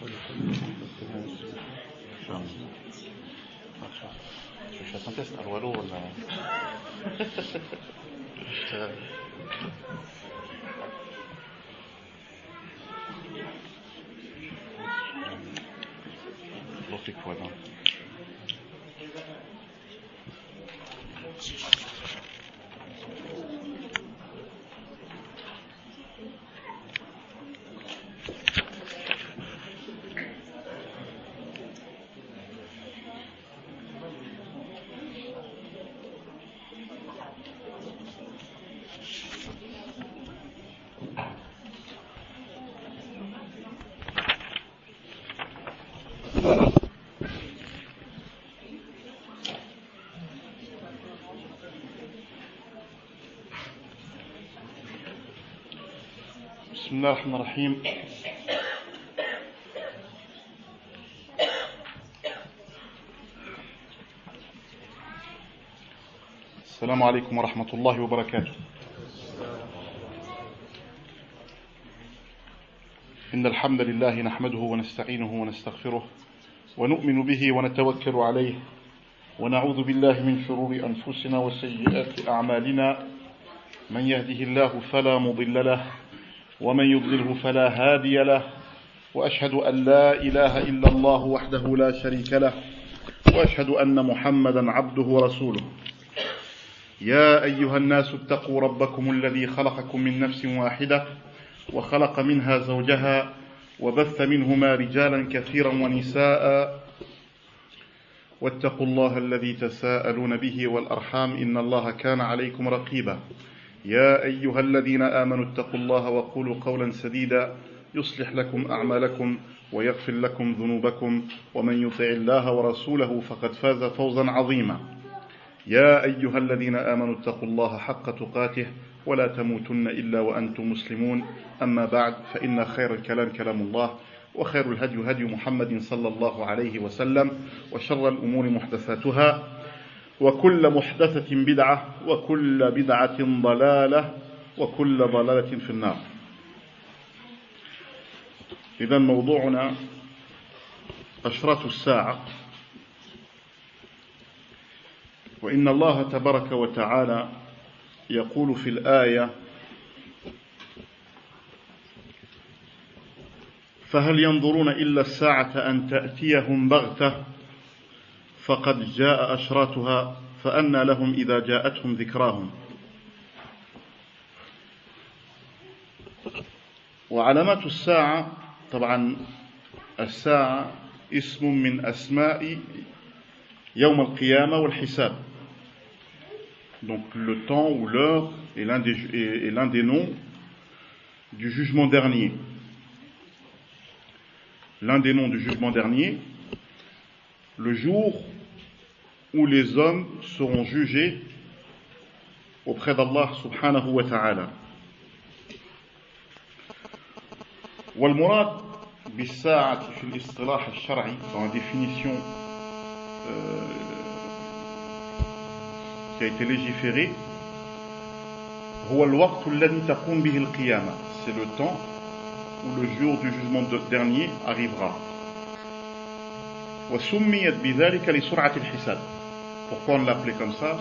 مش عشان تسأل ولو ولا لطيف ولا بسم الله الرحمن الرحيم. السلام عليكم ورحمة الله وبركاته. إن الحمد لله نحمده ونستعينه ونستغفره ونؤمن به ونتوكل عليه ونعوذ بالله من شرور أنفسنا وسيئات أعمالنا، من يهده الله فلا مضل له ومن يضلله فلا هادي له، وأشهد أن لا إله إلا الله وحده لا شريك له، وأشهد أن محمدا عبده ورسوله. يا أيها الناس اتقوا ربكم الذي خلقكم من نفس واحدة وخلق منها زوجها وبث منهما رجالا كثيرا ونساء، واتقوا الله الذي تساءلون به والأرحام إن الله كان عليكم رقيبا. يا أيها الذين آمنوا اتقوا الله وقولوا قولا سديدا يصلح لكم أعمالكم ويغفر لكم ذنوبكم، ومن يطع الله ورسوله فقد فاز فوزا عظيما. يا أيها الذين آمنوا اتقوا الله حق تقاته ولا تموتن إلا وأنتم مسلمون. أما بعد، فإن خير الكلام كلام الله، وخير الهدي هدي محمد صلى الله عليه وسلم، وشر الأمور محدثاتها، وكل محدثة بدعة، وكل بدعة ضلالة، وكل ضلالة في النار. إذن موضوعنا أشراط الساعة. وإن الله تبارك وتعالى يقول في الآية: فهل ينظرون إلا الساعة أن تأتيهم بغتة فقد جاء أشراطها فأنى لهم إذا جاءتهم ذكراهم. وعلامات الساعة، طبعا الساعة اسم من أسماء يوم القيامة والحساب. Donc le temps ou l'heure est l'un des noms du jugement dernier. L'un des noms du jugement dernier, le jour où les hommes seront jugés auprès d'Allah subhanahu wa ta'ala. والمراد بالساعة في الاصطلاح الشرعي, dans la définition qui a été légiférée, هو الوقت الذي تقوم به القيامة. C'est le temps où le jour du jugement dernier arrivera. وسميت بذلك لسرعة الحساب. Pourquoi on l'appelait comme ça?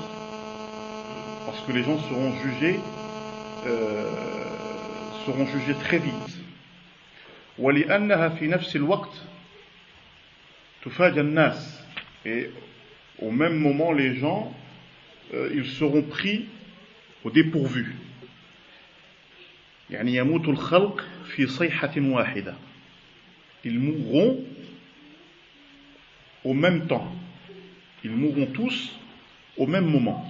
Parce que les gens seront jugés très vite. ولأنها في نفس الوقت تفاجأ الناس. Et au même moment, les gens ils seront pris au dépourvu. يعني يموت الخلق في صيحة واحدة. Ils mourront au même temps. Ils mourront tous au même moment.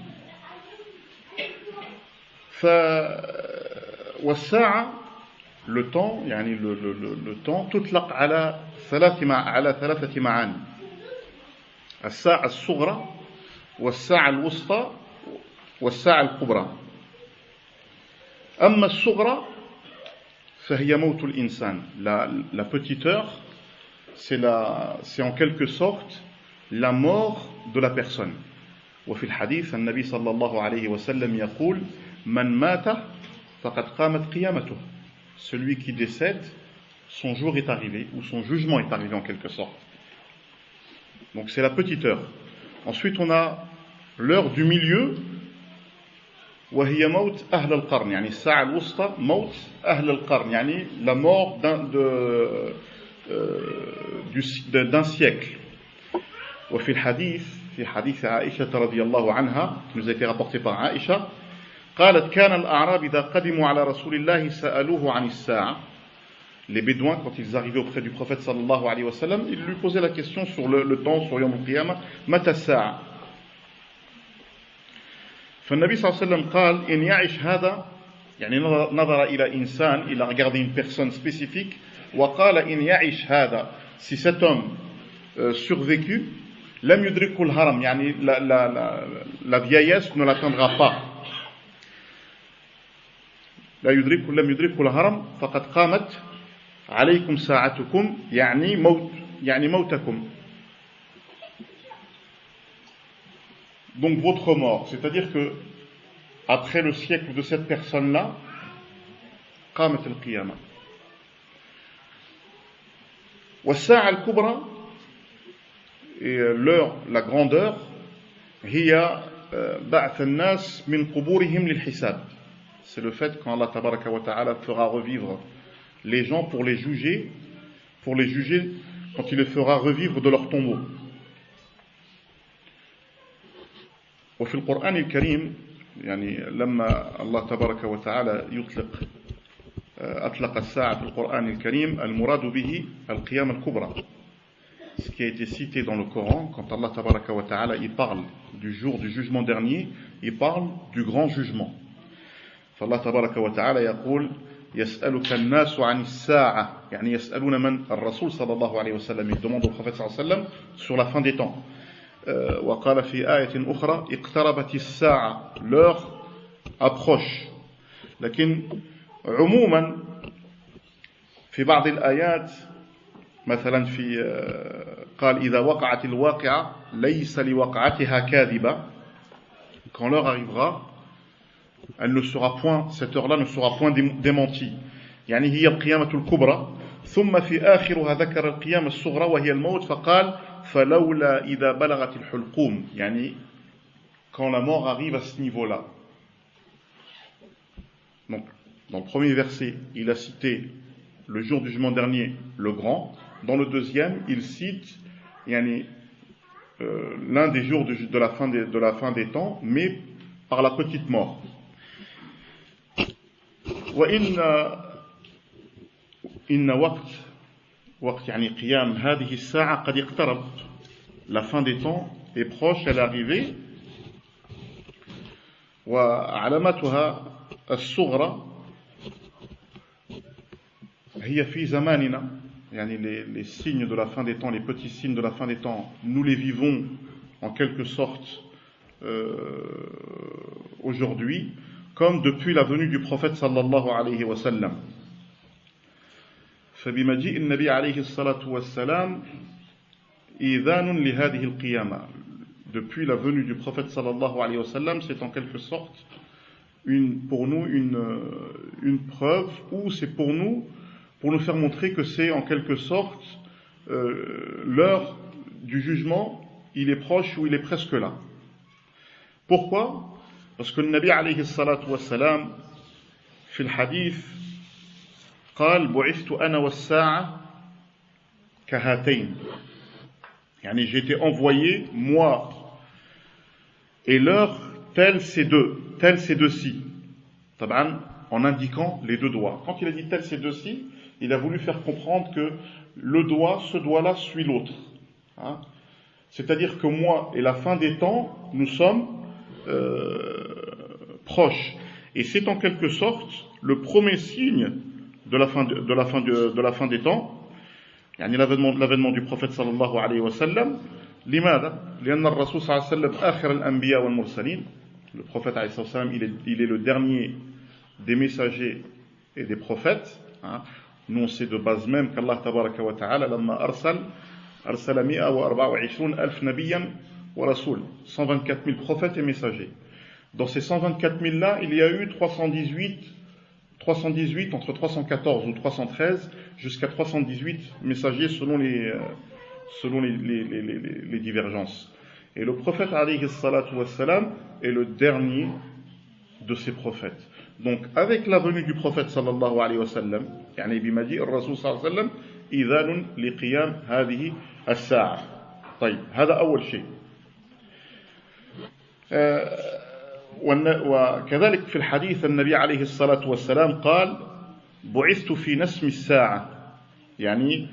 والساعة, le temps, يعني le temps, تطلق على ثلاثة معاني. الساعة الصغرى والساعة الوسطى والساعة الكبرى. أما الصغرى فهي موت الإنسان. La petite heure, c'est en quelque sorte la mort de la personne. وفي الحديث النبي صلى الله عليه وسلم يقول: من مات فقد قامت قيامته. Celui qui décède, son jour est arrivé, ou son jugement est arrivé en quelque sorte. Donc c'est la petite heure. Ensuite on a l'heure du milieu, وهي موت أهل القرن, يعني الساعة الوسطى موت أهل القرن, يعني la mort d'un siècle. وفي الحديث في حديث عائشة رضي الله عنها, qui nous a été rapporté par Aïcha, قالت كان الأعراب إذا قدموا على رسول الله سألوه عن الساعة. Les Bédouins, quand ils arrivaient auprès du prophète sallallahu alayhi wa sallam, ils lui posaient la question sur le temps, sur Yawm al-Qiyamah, متى الساعة. فالنبي صلى الله عليه وسلم قال إن يعش هذا, يعني نظر إلى إنسان, il a regardé une personne spécifique, وقال إن يعش هذا, si cet homme survécu, لم يدركه الهرم, يعني la vieillesse ne l'atteindra pas. لم يدركه الهرم فقد قامت عليكم ساعتكم, يعني موتكم. Donc votre mort, c'est-à-dire que après le siècle de cette personne-là, قامت القيامة. والساعة الكبرى, et l'heure, la grandeur, هي بعث الناس من قبورهم للحساب. C'est le fait quand Allah tabaraka wa ta'ala fera revivre les gens pour les juger quand il les fera revivre de leur tombeau. وفي القرآن الكريم, يعني لما الله تبارك وتعالى أطلق الساعة في القرآن الكريم, المراد به القيامة الكبرى. Ce qui a été cité dans le Coran, quand Allah tabaraka wa ta'ala il parle du jour du jugement dernier, il parle du grand jugement. فالله تبارك وتعالى يقول يسألك الناس عن الساعة, يعني يسألون من الرسول صلى الله عليه وسلم, il demande au prophète صلى الله عليه وسلم sur la fin des temps. وقال في آية أخرى اقتربت الساعة, l'heure approche. لكن عموما في بعض الآيات مثلا في قال إذا وقعت الواقعة ليس لوقعتها كاذبة, quand l'heure arrivera, elle ne sera point, cette heure-là ne sera point démentie. يعني هي القيامة الكبرى. ثم في آخرها ذكر القيامة الصغرى وهي الموت فقال فلولا إذا بلغت الحلقوم, يعني quand la mort arrive à ce niveau-là. Donc, dans le premier verset, il a cité le jour du jugement dernier, le grand. Dans le deuxième, il cite l'un des jours de la fin des temps, mais par la petite mort. إن وقت يعني قيام هذه الساعة قد اقترب, la fin des temps est proche, elle est arrivée. وعلامتها الصغرى هي في زماننا, يعني les signes de la fin des temps, les petits signes de la fin des temps, nous les vivons en quelque sorte aujourd'hui, comme depuis la venue du prophète sallallahu alayhi wa sallam. فبمجيء النبي عليه الصلاة والسلام إذان لهذه القيامة. Depuis la venue du prophète sallallahu alayhi wa sallam, c'est en quelque sorte pour nous une preuve, ou c'est pour nous faire montrer que c'est en quelque sorte l'heure du jugement, il est proche ou il est presque là. Pourquoi? Parce que le Nabi alayhi salatu wassalam, في الحديث قال بعثت أنا والساعة كهاتين, يعني j'ai été envoyé moi et l'heure telle ces deux-ci, en indiquant les deux doigts. Quand il a dit tel ces deux-ci, il a voulu faire comprendre que ce doigt-là suit l'autre, hein? C'est-à-dire que moi et la fin des temps, nous sommes proches, et c'est en quelque sorte le premier signe de la fin des temps, يعني l'avènement du prophète sallallahu alayhi wa sallam. لماذا؟ لأن الرسول صلى الله عليه وسلم آخر الأنبياء والمرسلين. Le prophète alayhi salam, il est le dernier des messagers et des prophètes, hein. Nous on sait de base même qu'Allah tabaraka wa ta'ala لما أرسل 124 ألف نبيا ورسول, 124 000 prophètes et messagers. Dans ces 124 000 là, il y a eu 318 318, entre 314 ou 313, jusqu'à 318 messagers selon les divergences. Et le prophète alayhi salatu wassalam est le dernier de ces prophètes. Donc avec la venue du prophète sallallahu alayhi wa sallam, يعني بمجيء الرسول صلى الله عليه وسلم إذان لقيام هذه الساعة. طيب هذا أول شيء. وكذلك في الحديث النبي عليه الصلاة والسلام قال بعثت في نسم الساعة يعني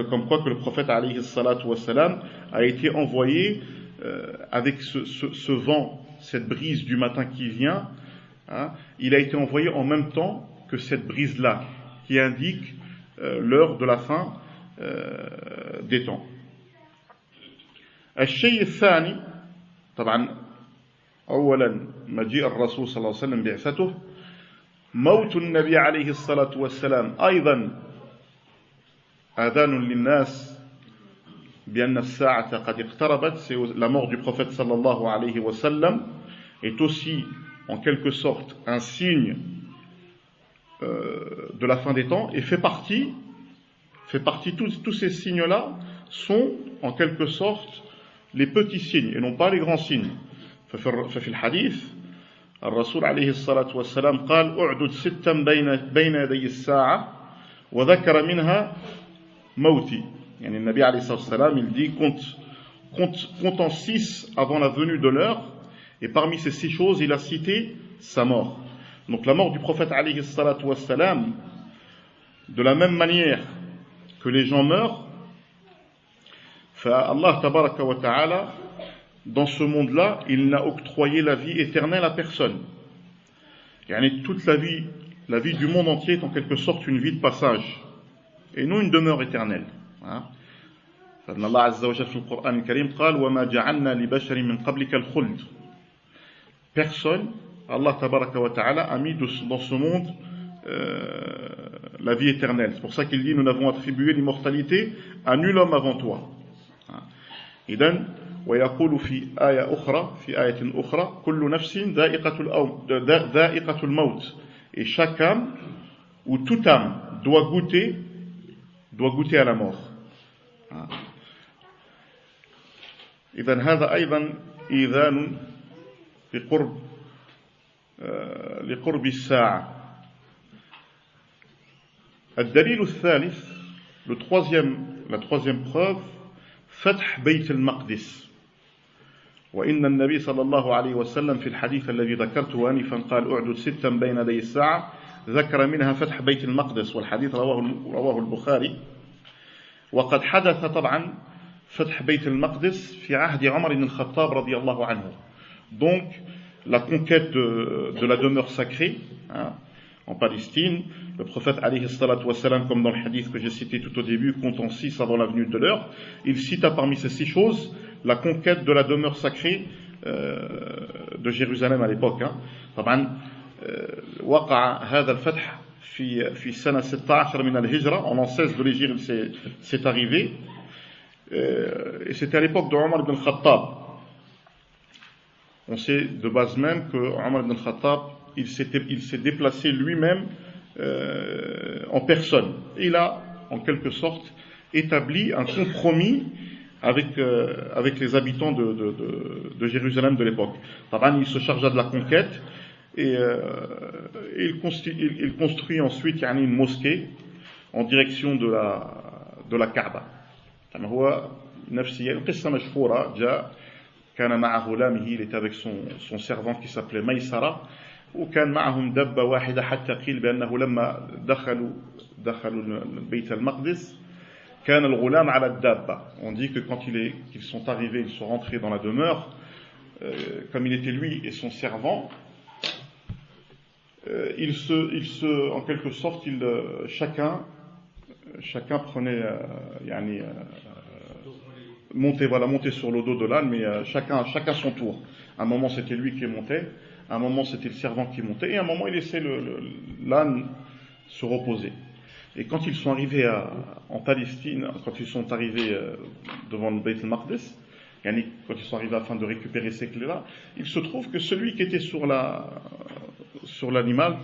comme quoi que le prophète alayhi salatu wassalam a été envoyé avec ce vent, cette brise du matin qui vient, hein, il a été envoyé en même temps que cette brise-là qui indique l'heure de la fin des temps. الشيء الثاني طبعا أولا مجيء الرسول صلى الله عليه وسلم بعثته موت النبي عليه الصلاة والسلام أيضا آذان للناس بأن الساعة قد اقتربت. La mort du prophète sallallahu alayhi wa sallam est aussi en quelque sorte un signe de la fin des temps et fait partie tous ces signes-là sont en quelque sorte les petits signes et non pas les grands signes. ففي الحديث الرسول عليه الصلاة والسلام قال أعدد ستا بين يدي الساعة وذكر منها موتي. يعني النبي عليه الصلاة والسلام il dit compte en 6 avant la venue de l'heure et parmi ces 6 choses il a cité sa mort. Donc la mort du prophète alayhi salatu wassalam, de la même manière que les gens meurent, Allah tabaraka wa ta'ala dans ce monde-là il n'a octroyé la vie éternelle à personne. Yani toute la vie du monde entier est en quelque sorte une vie de passage et non une demeure éternelle. فإن الله عز وجل في القرآن الكريم قال وما جعلنا لبشر من قبلك الخلد. Personne, Allah tabaraka wa ta'ala a mis dans ce monde la vie éternelle. C'est pour ça qu'il dit nous n'avons attribué l'immortalité à nul homme avant toi. إذن ويقول في آية أخرى كل نفس ذائقة الموت. Et chaque âme ou toute âme doit goûter à la mort. إذن هذا أيضا إذان لقرب الساعة. الدليل الثالث, la troisième preuve, فتح بيت المقدس. وإن النبي صلى الله عليه وسلم في الحديث الذي ذكرته آنفا قال أعدد ستا بين يدي الساعة ذكر منها فتح بيت المقدس والحديث رواه البخاري. وقد حدث طبعا فتح بيت المقدس في عهد عمر بن الخطاب رضي الله عنه. Donc la conquête de la demeure sacrée en Palestine, le prophète alayhi salatu wassalam, comme dans le hadith que j'ai cité tout au début, comptant 6 avant la venue de l'heure, il cita parmi ces 6 choses la conquête de la demeure sacrée de Jérusalem à l'époque. طبعا وقع هذا الفتح في سنة 16 من الهجرة, en l'an 16 de l'Hégire c'est arrivé, et c'était à l'époque de Omar ibn al-Khattab. On sait de base même que Omar ibn al-Khattab il s'est déplacé lui-même en personne. Il a en quelque sorte établi un compromis avec les habitants de Jérusalem de l'époque. Il se chargea de la conquête et il construit ensuite une mosquée en direction de la Kaaba. هو نفسيا القصة مشهورة. جاء كان مع غلامه, il était avec son servant qui s'appelait Maïsara, وكان معهم دبة واحدة حتى قيل بأنه لما دخلوا بيت المقدس كان الغلام على الدابة. On dit que quand qu'ils sont arrivés, ils sont rentrés dans la demeure, comme il était lui et son servant, en quelque sorte, chacun prenait, montait sur le dos de l'âne, mais chacun son tour. À un moment c'était lui qui montait, à un moment c'était le servant qui montait, et à un moment il laissait l'âne se reposer. Et quand ils sont arrivés en Palestine, quand ils sont arrivés devant le Beit al-Maqdis, Yani, quand ils sont arrivés afin de récupérer ces clés-là, il se trouve que celui qui était sur l'animal,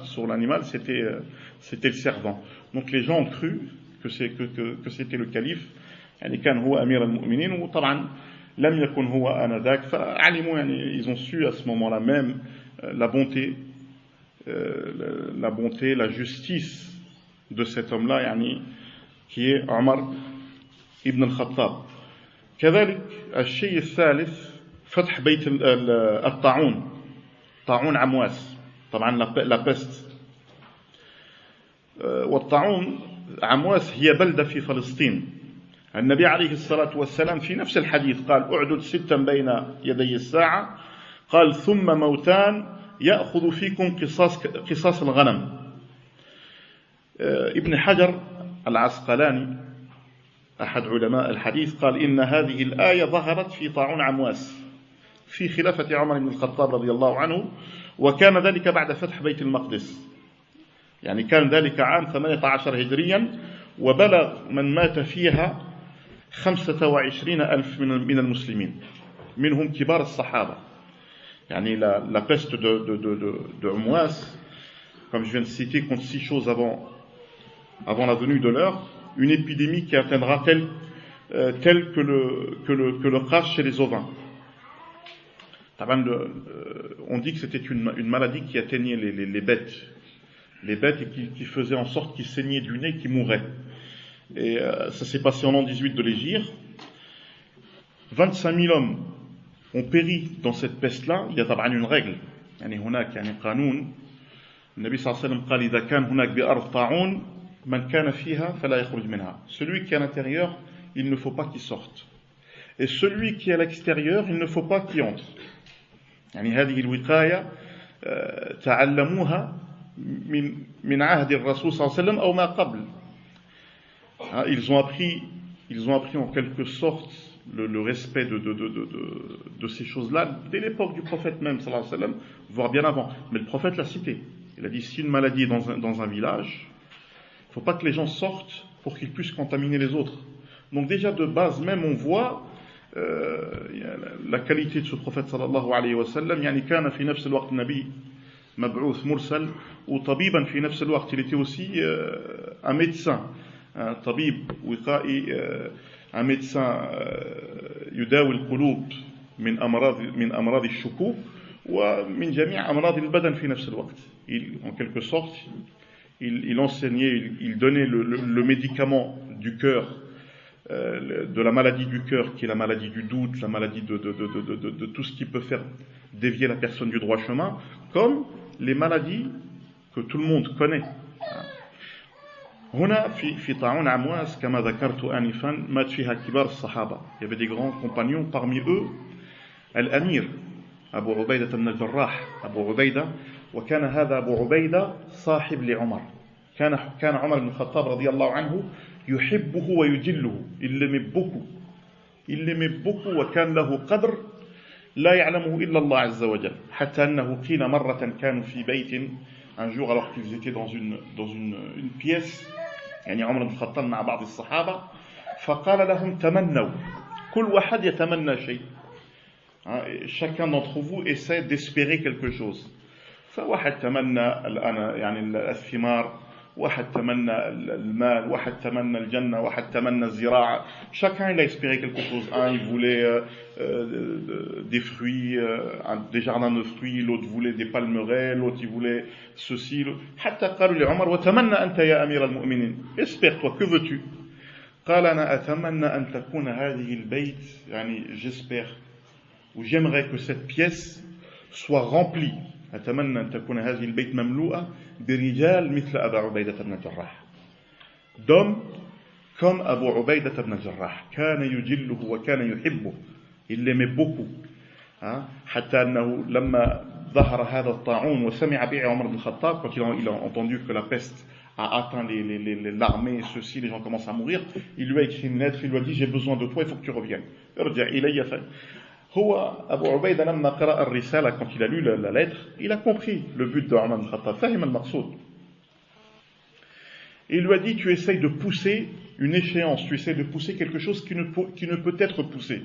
c'était le servant. Donc les gens ont cru que c'était le calife. يعني كان هو أمير المؤمنين وطبعا لم يكن هو آنذاك فعلموا يعني ils ont su à ce moment-là même la bonté, la justice de cet homme-là يعني qui est Omar ibn al-Khattab. كذلك الشيء الثالث فتح بيت الطاعون طاعون عمواس طبعا la peste. والطاعون عمواس هي بلدة في فلسطين. النبي عليه الصلاة والسلام في نفس الحديث قال أعدد 6 بين يدي الساعة قال ثم موتان يأخذ فيكم قصاص الغنم. ابن حجر العسقلاني أحد علماء الحديث قال إن هذه الآية ظهرت في طاعون عمواس في خلافة عمر بن الخطاب رضي الله عنه وكان ذلك بعد فتح بيت المقدس يعني كان ذلك عام 18 هجريا وبلغ من مات فيها 25,000 من المسلمين منهم كبار الصحابة. يعني la peste de Amouas, comme je viens de citer, compte 6 choses avant la venue de l'heure, une épidémie qui atteindra telle que le crash chez les ovins. On dit que c'était une maladie qui atteignait les bêtes et qui faisait en sorte qu'ils saignaient du nez, qu'ils mouraient. Et ça s'est passé en l'an 18 de l'Hégire. 25 000 hommes ont péri dans cette peste-là. Il y a طبعا une règle. يعني هناك يعني قانون. النبي صلى الله عليه وسلم قال إذا كان هناك بأرض طاعون من كان فيها فلا يخرج منها. Celui qui est à l'intérieur, il ne faut pas qu'il sorte. Et celui qui est à l'extérieur, il ne faut pas qu'il entre. يعني هذه الوقاية تعلموها من عهد الرسول صلى الله عليه وسلم أو ما قبل. Ils ont appris en quelque sorte le respect de ces choses-là dès l'époque du prophète même, sallallahu alayhi wa sallam, voire bien avant. Mais le prophète l'a cité. Il a dit si une maladie est dans un village, il ne faut pas que les gens sortent pour qu'ils puissent contaminer les autres. Donc déjà de base même on voit la qualité de ce prophète sallallahu alayhi wa sallam. يعني كان في نفس الوقت النبي مبعوث مرسل وطبيبا في نفس الوقت il était aussi un médecin. Un tabib وقائي un médecin يداوي القلوب من أمراض الشكوك ومن جميع أمراض البدن في نفس الوقت. En quelque sorte, il enseignait, il donnait le médicament du cœur, de la maladie du cœur qui est la maladie du doute, la maladie de tout ce qui peut faire dévier la personne du droit chemin, comme les maladies que tout le monde connaît. هنا في طاعون عمواس كما ذكرت آنفا مات فيها كبار الصحابة. Il y avait des grands compagnons, parmi eux الأمير أبو عبيدة بن الجراح. أبو عبيدة وكان هذا أبو عبيدة صاحب لعمر. كان عمر بن الخطاب رضي الله عنه يحبه ويجله. Il l'aimait beaucoup وكان له قدر لا يعلمه إلا الله عز وجل. حتى أنه قيل مرة كانوا في بيت un jour alors qu'ils étaient dans une pièce يعني عمر بن الخطاب مع بعض الصحابة فقال لهم تمنوا كل واحد يتمنى شيء. Chacun d'entre vous essaie d'espérer quelque chose. فواحد تمنى يعني الثمار واحد تمنى المال واحد تمنى الجنة واحد تمنى الزراعة. Chacun il a espéré quelque chose. Un il voulait des fruits, des jardins de fruits, l'autre voulait des palmeraies, l'autre il voulait ceci. حتى قالوا لعمر وتمنى أنت يا أمير المؤمنين. Espère toi, que veux-tu? قال أنا أتمنى أن تكون هذه البيت يعني j'espère ou j'aimerais que cette pièce soit remplie. أتمنى أن تكون هذه البيت مملوءة برجال مثل أبا عبيدة بن الجراح. d'hommes comme Abu Ubaydah ibn al-Jarrah. كان يجله وكان يحبه. Il l'aimait beaucoup. حتى أنه لما ظهر هذا الطاعون وسمع به عمر بن الخطاب, quand il a entendu que la peste a atteint l'armée, ceci, les gens commencent à mourir, il lui a écrit une lettre, il lui a dit j'ai besoin de toi, il faut que tu reviennes. ارجع إلي. هو أبو عبيدة لما قرأ الرسالة, quand il a lu la lettre, il a compris le but de Omar ibn Khattab. فهم المقصود. Et il lui a dit tu essayes de pousser une échéance, tu essayes de pousser quelque chose qui ne peut être poussé.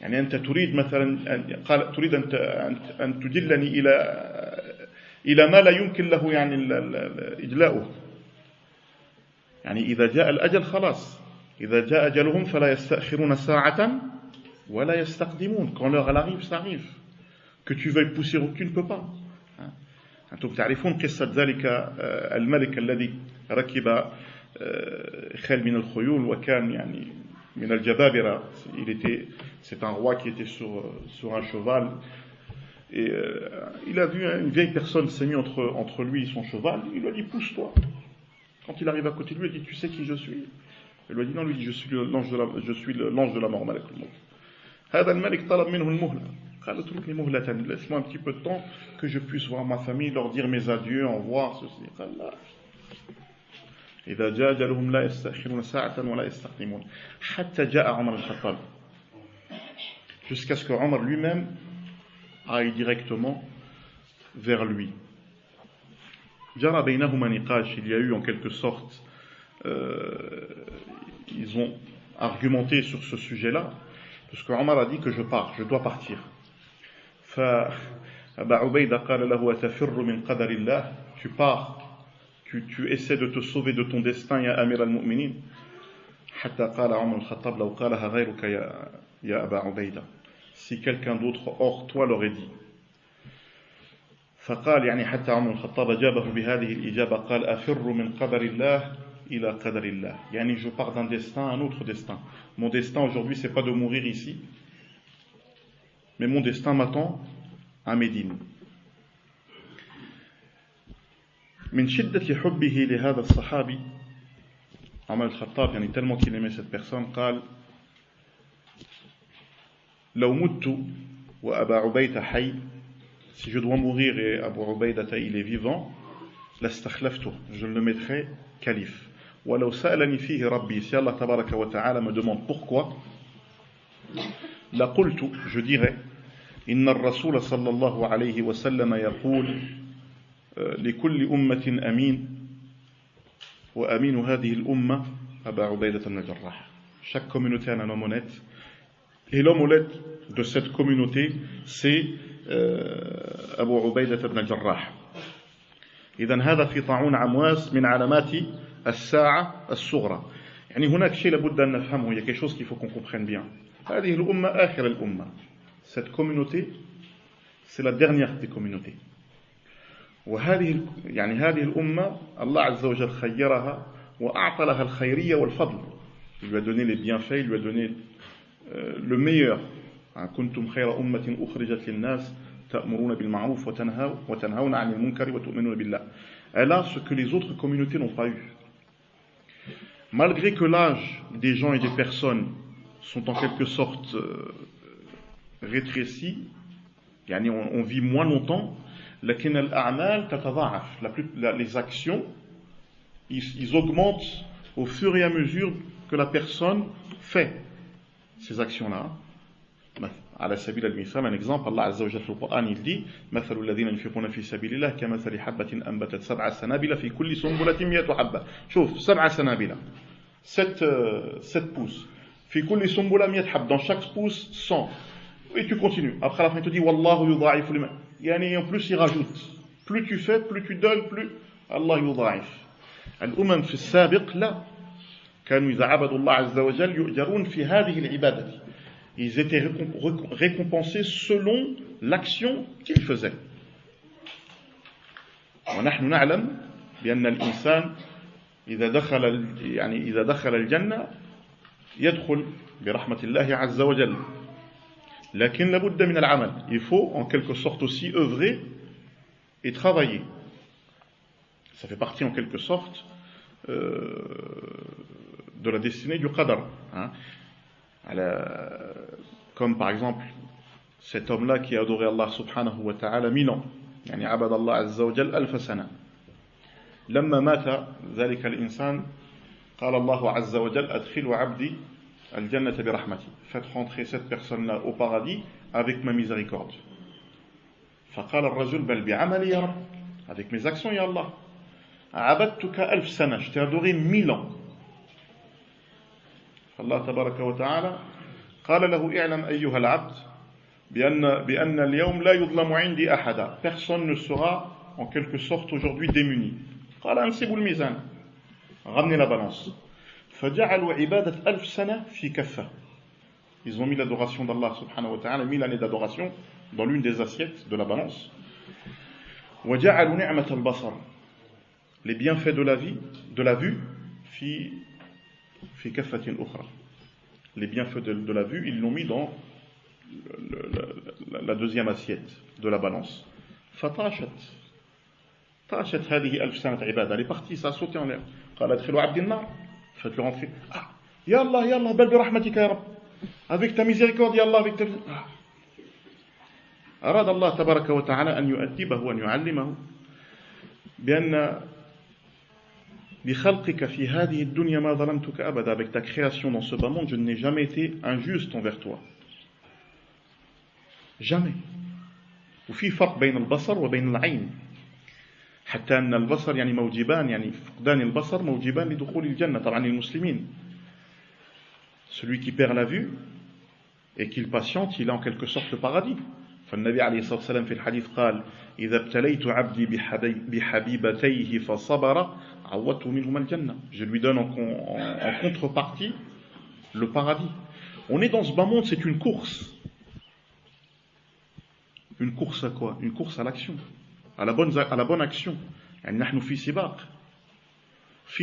يعني أنت تريد مثلا قال تريد أن تدلني إلى ما لا يمكن له يعني إجلاؤه. يعني إذا جاء الأجل خلاص، إذا جاء أجلهم فلا يستأخرون ساعة ولا يستقدمون. Quand l'heure arrive, ça arrive. Que tu veuilles pousser ou tu ne peux pas. أنتم تعرفون قصة ذلك الملك الذي ركب خيل من الخيول وكان يعني من الجبابرة. C'est un roi qui était sur un cheval et il a vu une vieille personne s'est mis entre lui et son cheval. Il lui a dit pousse-toi. Quand il arrive à côté de lui, il dit tu sais qui je suis? Il lui a dit non, lui dit je suis l'ange de la mort, ملك الموت. هذا الملك طلب منه المهلة. قال اتركني مهلة, laisse-moi un petit peu de temps que je puisse voir ma famille, leur dire mes adieux, au revoir, ceci. قال لا. إذا جاء أجلهم لا يستأخرون ساعة ولا يستقدمون. حتى جاء عمر الخطاب. Jusqu'à ce que Omar lui-même aille directement vers lui. جرى بينهما نقاش, il y a eu en quelque sorte, ils ont argumenté sur ce sujet-là, parce que Omar a dit que je pars, je dois partir. فأبا عبيدة قال له أتفر من قدر الله, tu pars, tu essaies de te sauver de ton destin يا أمير المؤمنين. حتى قال عمر الخطاب لو قالها غيرك يا أبا عبيدة, si quelqu'un d'autre hors toi l'aurait dit. فقال يعني حتى عمر الخطاب أجابه بهذه الإجابة قال أفر من قدر الله إلى قدر الله, يعني je pars d'un destin à un autre destin. Mon destin aujourd'hui c'est pas de mourir ici, mais mon destin m'attend à Médine. من شدة حبه لهذا الصحابي عمر الخطاب, يعني tellement qu'il aimait cette personne, قال لو مت وأبا عبيدة حي, si je dois mourir et Abu Ubayda il est vivant, لاستخلفته, je le mettrai calife. ولو سألني فيه ربي, si Allah tabaraka wa ta'ala me demande pourquoi, لقلت, je dirais, إن الرسول صلى الله عليه وسلم يقول لكل أمة أمين وأمين هذه الأمة أبا عبيدة بن الجراح. Chaque communauté a un homme honnête, et l'homme honnête de cette communauté c'est أبو عبيدة بن الجراح. إذن هذا في طاعون عمواس من علامات الساعة الصغرى. يعني هناك شيء لابد أن نفهمه, il y a quelque chose qu'il faut qu'on comprenne bien. هذه الأمة آخر الأمة. Cette communauté c'est la dernière des communautés. وهذه يعني هذه الأمة الله عز وجل خيرها وأعطى لها الخيرية والفضل. Il lui a donné les bienfaits, il lui a donné le meilleur. كنتم خير أمة أخرجت للناس تأمرون بالمعروف وتنهون عن المنكر وتؤمنون بالله. Elle a ce que les autres communautés n'ont pas eu. Malgré que l'âge des gens et des personnes sont en quelque sorte rétrécis, يعني on vit moins longtemps, لكن الأعمال تتضاعف. Les actions, ils augmentent au fur et à mesure que la personne fait ces actions-là. على سبيل المثال, un exemple, Allah Azza wa Jalla في القرآن il dit مثل الذين ينفقون في سبيل الله كمثل حبة أنبتت 7 سنابل في كل سنبلة 100 حبة. شوف 7 سنابل 7 pouces في كل سنبلة 100 حبة, dans chaque pouce 100, et tu continues. Après la fin il te dit والله يضاعف لمن, يعني en plus il rajoute, plus tu fais, plus tu donnes, plus Allah يضاعف. الأمم في السابق لا, كانوا إذا عبدوا الله عز وجل يؤجرون في هذه العبادة. Ils étaient récompensés selon l'action qu'ils faisaient. ونحن نعلم بأن الإنسان إذا دخل الجنة يدخل برحمة الله عز وجل. لكن لابد من العمل. Il faut en quelque sorte aussi œuvrer et travailler. Ça fait partie en quelque sorte de la destinée du qadar. Comme par exemple cet homme-là qui a adoré Allah subhanahu wa ta'ala 1000 ans, يعني عبد الله عز وجل 1000 سنة. لما مات ذلك الإنسان قال الله عز وجل أدخل عبدي الجنة برحمتي. Faites rentrer cette personne-là au paradis avec ma miséricorde. فقال الرجل بل بعملي يا رب, avec mes actions يا الله. عبدتك 1000 سنة, je t'ai adoré 1000 ans. Allah tabaraka wa ta'ala قال له اعلم أيها العبد بأن اليوم لا يظلم عندي أحدا. Personne ne sera en quelque sorte aujourd'hui démuni. قال انصبوا الميزان. Ramenez la balance. فجعلوا عبادة 1000 سنة في كفة. Ils ont mis l'adoration d'Allah subhanahu wa ta'ala, 1000 années d'adoration dans l'une des assiettes de la balance. وجعلوا نعمة البصر. Les bienfaits de la vie, de la vue, في كفة أخرى. Les bienfaits de la vue, ils l'ont mis dans la deuxième assiette de la balance. فطاشت هذه 1000 سنة عبادة. Elle est partie, ça a sauté en l'air. قال ادخلوا عبد النار. Faites-le rentrer. Ah, ya Allah, bal bi rahmatika ya Rabb. Avec ta miséricorde, ya Allah, avec ta أراد الله تبارك وتعالى أن يؤدبه وأن يعلمه بأن لخلقك في هذه الدنيا ما ظلمتك أبدا. Avec ta création dans ce bas monde, je n'ai jamais été injuste envers toi. Jamais. وفي فرق بين البصر وبين العين. حتى أن البصر يعني موجبان، يعني فقدان البصر موجبان لدخول الجنة طبعا للمسلمين. Celui qui perd la vue et qu'il patiente, il a en quelque sorte le paradis. فالنبي عليه الصلاة والسلام في الحديث قال إذا ابتليت عبدي بحبيبتيه فصبر عوضته منهما الجنة. Je lui donne en contrepartie le paradis. On est dans ce bas monde, c'est une course. Une course à quoi? Une course à l'action, à la bonne action. يعني نحن في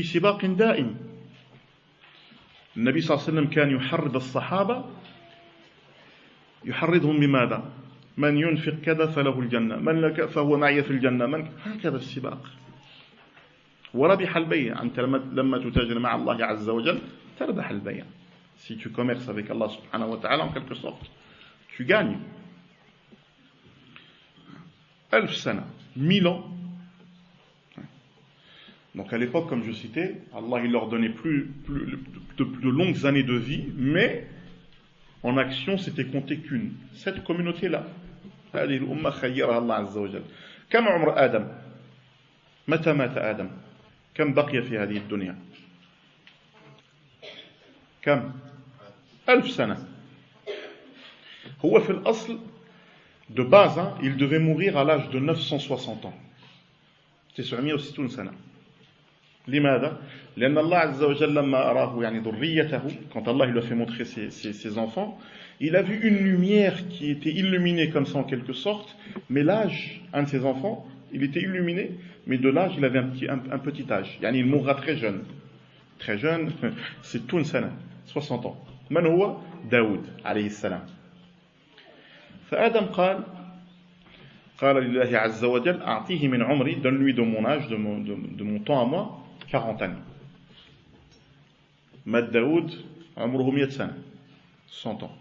سباق دائم. النبي صلى الله عليه وسلم كان يحرض الصحابة، يحرضهم بماذا؟ من ينفق كذا فله الجنة، من لك فهو معي في الجنة، من هكذا السباق. وربح البيع. أنت لما تتاجر مع الله عز وجل تربح البيع. Si tu commerces avec Allah subhanahu wa ta'ala, en quelque sorte, tu gagnes. 1000 sana, 1000 ans. Donc à l'époque, comme je citais, Allah il leur donnait de longues années de vie, mais en action, c'était compté qu'une. Cette communauté-là, هذه الأمة خيرها الله عز وجل. كم عمر آدم؟ متى مات آدم؟ كم بقي في هذه الدنيا؟ كم؟ 1000 سنة. هو في الأصل de base, hein, il devait mourir à l'âge de 960 ans. 960 سنة. لماذا؟ لأن الله عز وجل لما أراه يعني ذريته, quand Allah lui a fait montrer ses enfants, il a vu une lumière qui était illuminée comme ça en quelque sorte, mais l'âge, un de ses enfants, il était illuminé, mais de l'âge, il avait un petit âge. يعني il mourra très jeune. Très jeune, c'est tout une sana, 60 ans. من هو؟ داود عليه السلام. فآدم قال لله عز وجل أعطيه من عمري, donne-lui de mon âge, de mon temps à moi, 40 années. مات داود عمره 100 سنة, 100 ans.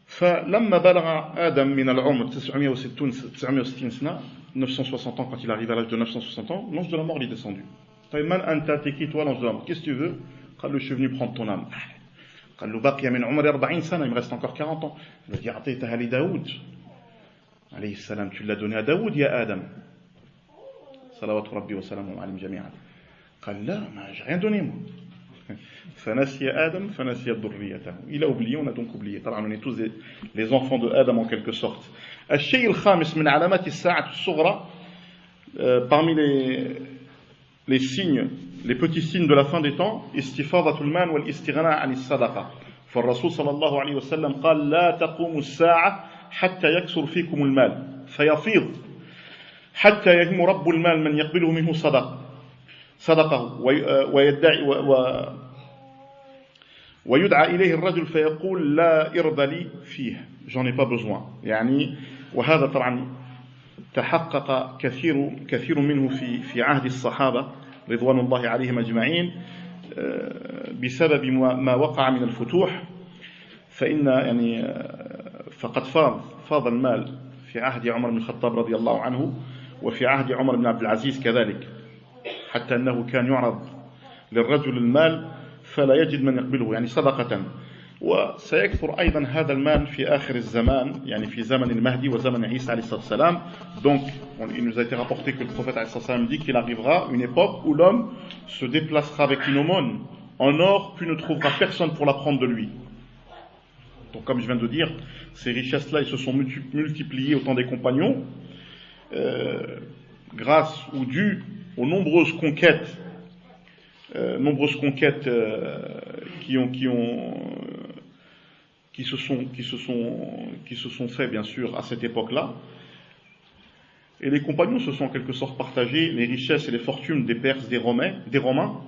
فلما بلغ آدم من العمر 960 سنة, 960 ans, quand il arrive à l'âge de 960 ans, l'ange de la mort lui est descendu. طيب من أنت, t'es qui toi, l'ange de la mort? Qu'est-ce que tu veux? قال له, je suis venu prendre ton âme. قال له بقي من عمري 40 سنة, il me reste encore 40 ans. Il lui dit أعطيتها لداود عليه السلام, tu l'as donné à Daoud يا آدم صلوات ربي وسلامه عليهم جميعا. قال لا, j'ai rien donné moi. فنسي آدم فنسي ذريته. Il a oublié, on a donc oublié. طبعا on est tous les enfants de Adam en quelque sorte. الشيء الخامس من علامات الساعة الصغرى, parmi les signes, les petits signes de la fin des temps, استفاضة المال والاستغناء عن الصدقة. فالرسول صلى الله عليه وسلم قال لا تقوم الساعة حتى يكثر فيكم المال فيفيض حتى يهم رب المال من يقبله منه صدقه ويدعى إليه الرجل فيقول لا إرض لي فيه, j'en ai pas besoin. يعني وهذا طبعا تحقق كثير منه في عهد الصحابة رضوان الله عليهم أجمعين بسبب ما وقع من الفتوح. فإن يعني فقد فاض المال في عهد عمر بن الخطاب رضي الله عنه, وفي عهد عمر بن عبد العزيز كذلك, حتى أنه كان يعرض للرجل المال فلا يجد من يقبله, يعني صدقة. وسيكثر أيضا هذا المال في آخر الزمان, يعني في زمن المهدي وزمن عيسى عليه الصلاة والسلام. Donc il nous a été rapporté que le prophète عليه الصلاة والسلام dit qu'il arrivera une époque où l'homme se déplacera avec une aumône en or, puis ne trouvera personne pour la prendre de lui. Donc comme je viens de dire, ces richesses-là, elles se sont multipliées au temps des compagnons, grâce ou dû aux nombreuses conquêtes qui se sont faites bien sûr à cette époque-là. Et les compagnons se sont en quelque sorte partagés les richesses et les fortunes des Perses, des Romains.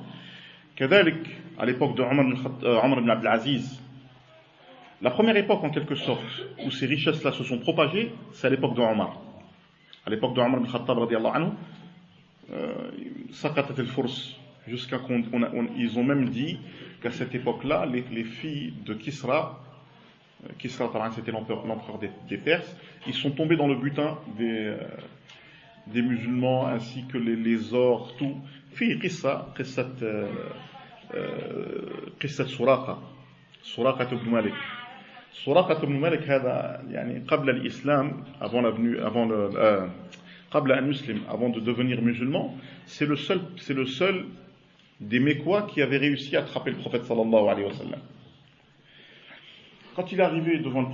كذلك, à l'époque de Omar ibn Abdel Aziz, la première époque en quelque sorte où ces richesses-là se sont propagées, c'est à l'époque de Omar. À l'époque de Omar ibn Khattab radiyallahu anhu, saqatat al-Furs, jusqu'à ils ont même dit qu'à cette époque-là, les filles de Kisra, c'était l'empereur des Perses, ils sont tombés dans le butin des musulmans ainsi que les ors, tout. في قصة سراقة بن مالك. سراقة بن مالك هذا يعني قبل الإسلام, قبل أن يسلم, avant de devenir musulman, c'est le seul des Mécois qui avait réussi à attraper le prophète sallallahu alayhi wa sallam. Quand il est arrivé devant le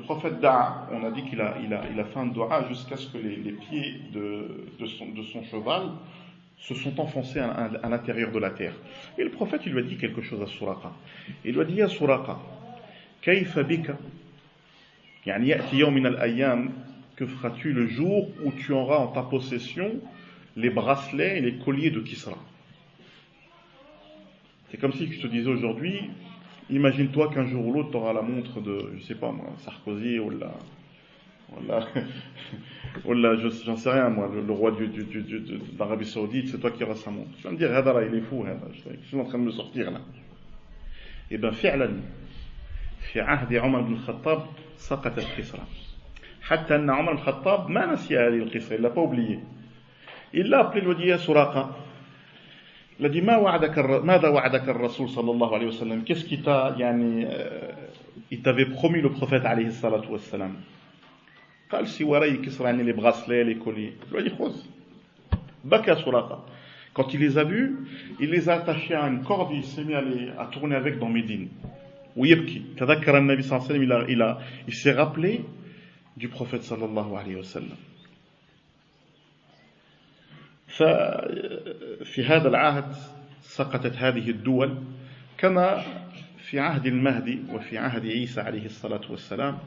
prophète da'a, on a dit qu'il a fait un dua jusqu'à ce que les pieds de son cheval se sont enfoncés à l'intérieur de la terre. Et le prophète, il lui a dit quelque chose à Suraqa. Il lui a dit: Ya Suraqa, kayfa bika, yani ya'ti yawm min al-ayyam, que feras-tu le jour où tu auras en ta possession les bracelets et les colliers de Kisra? C'est comme si je te disais aujourd'hui, imagine-toi qu'un jour ou l'autre tu auras la montre de, je sais pas moi, Sarkozy ou j'en sais rien moi, le roi d'Arabie Saoudite, c'est toi qui auras sa montre. Tu vas me dire, Hadara, il est fou, je suis en train de me sortir là. Et bien, fi'lan, fi ahdi Omar ibn Khattab, saqatat Kisra. Hatta anna Omar ibn Khattab, ma nasiya hadhihi al-qissa, il l'a pas oublié. Il l'a appelé, il lui a dit: Suraqa, il a dit: ماذا وعدك الرسول صلى الله عليه وسلم, qu'est-ce qui t'a, il t'avait promis le prophète عليه الصلاة والسلام. قال: si وراي كسرى, يعني les bracelets, les colliers. Il lui a dit: خذ. بكى سراقة. Quand il les a vus, il les a attachés à une corde et il s'est mis à tourner avec dans Médine. ويبكي. تذكر النبي صلى الله عليه وسلم, il s'est rappelé du prophète صلى الله عليه وسلم. ففي هذا العهد سقطت هذه الدول كما في عهد المهدي وفي عهد عيسى عليه الصلاة والسلام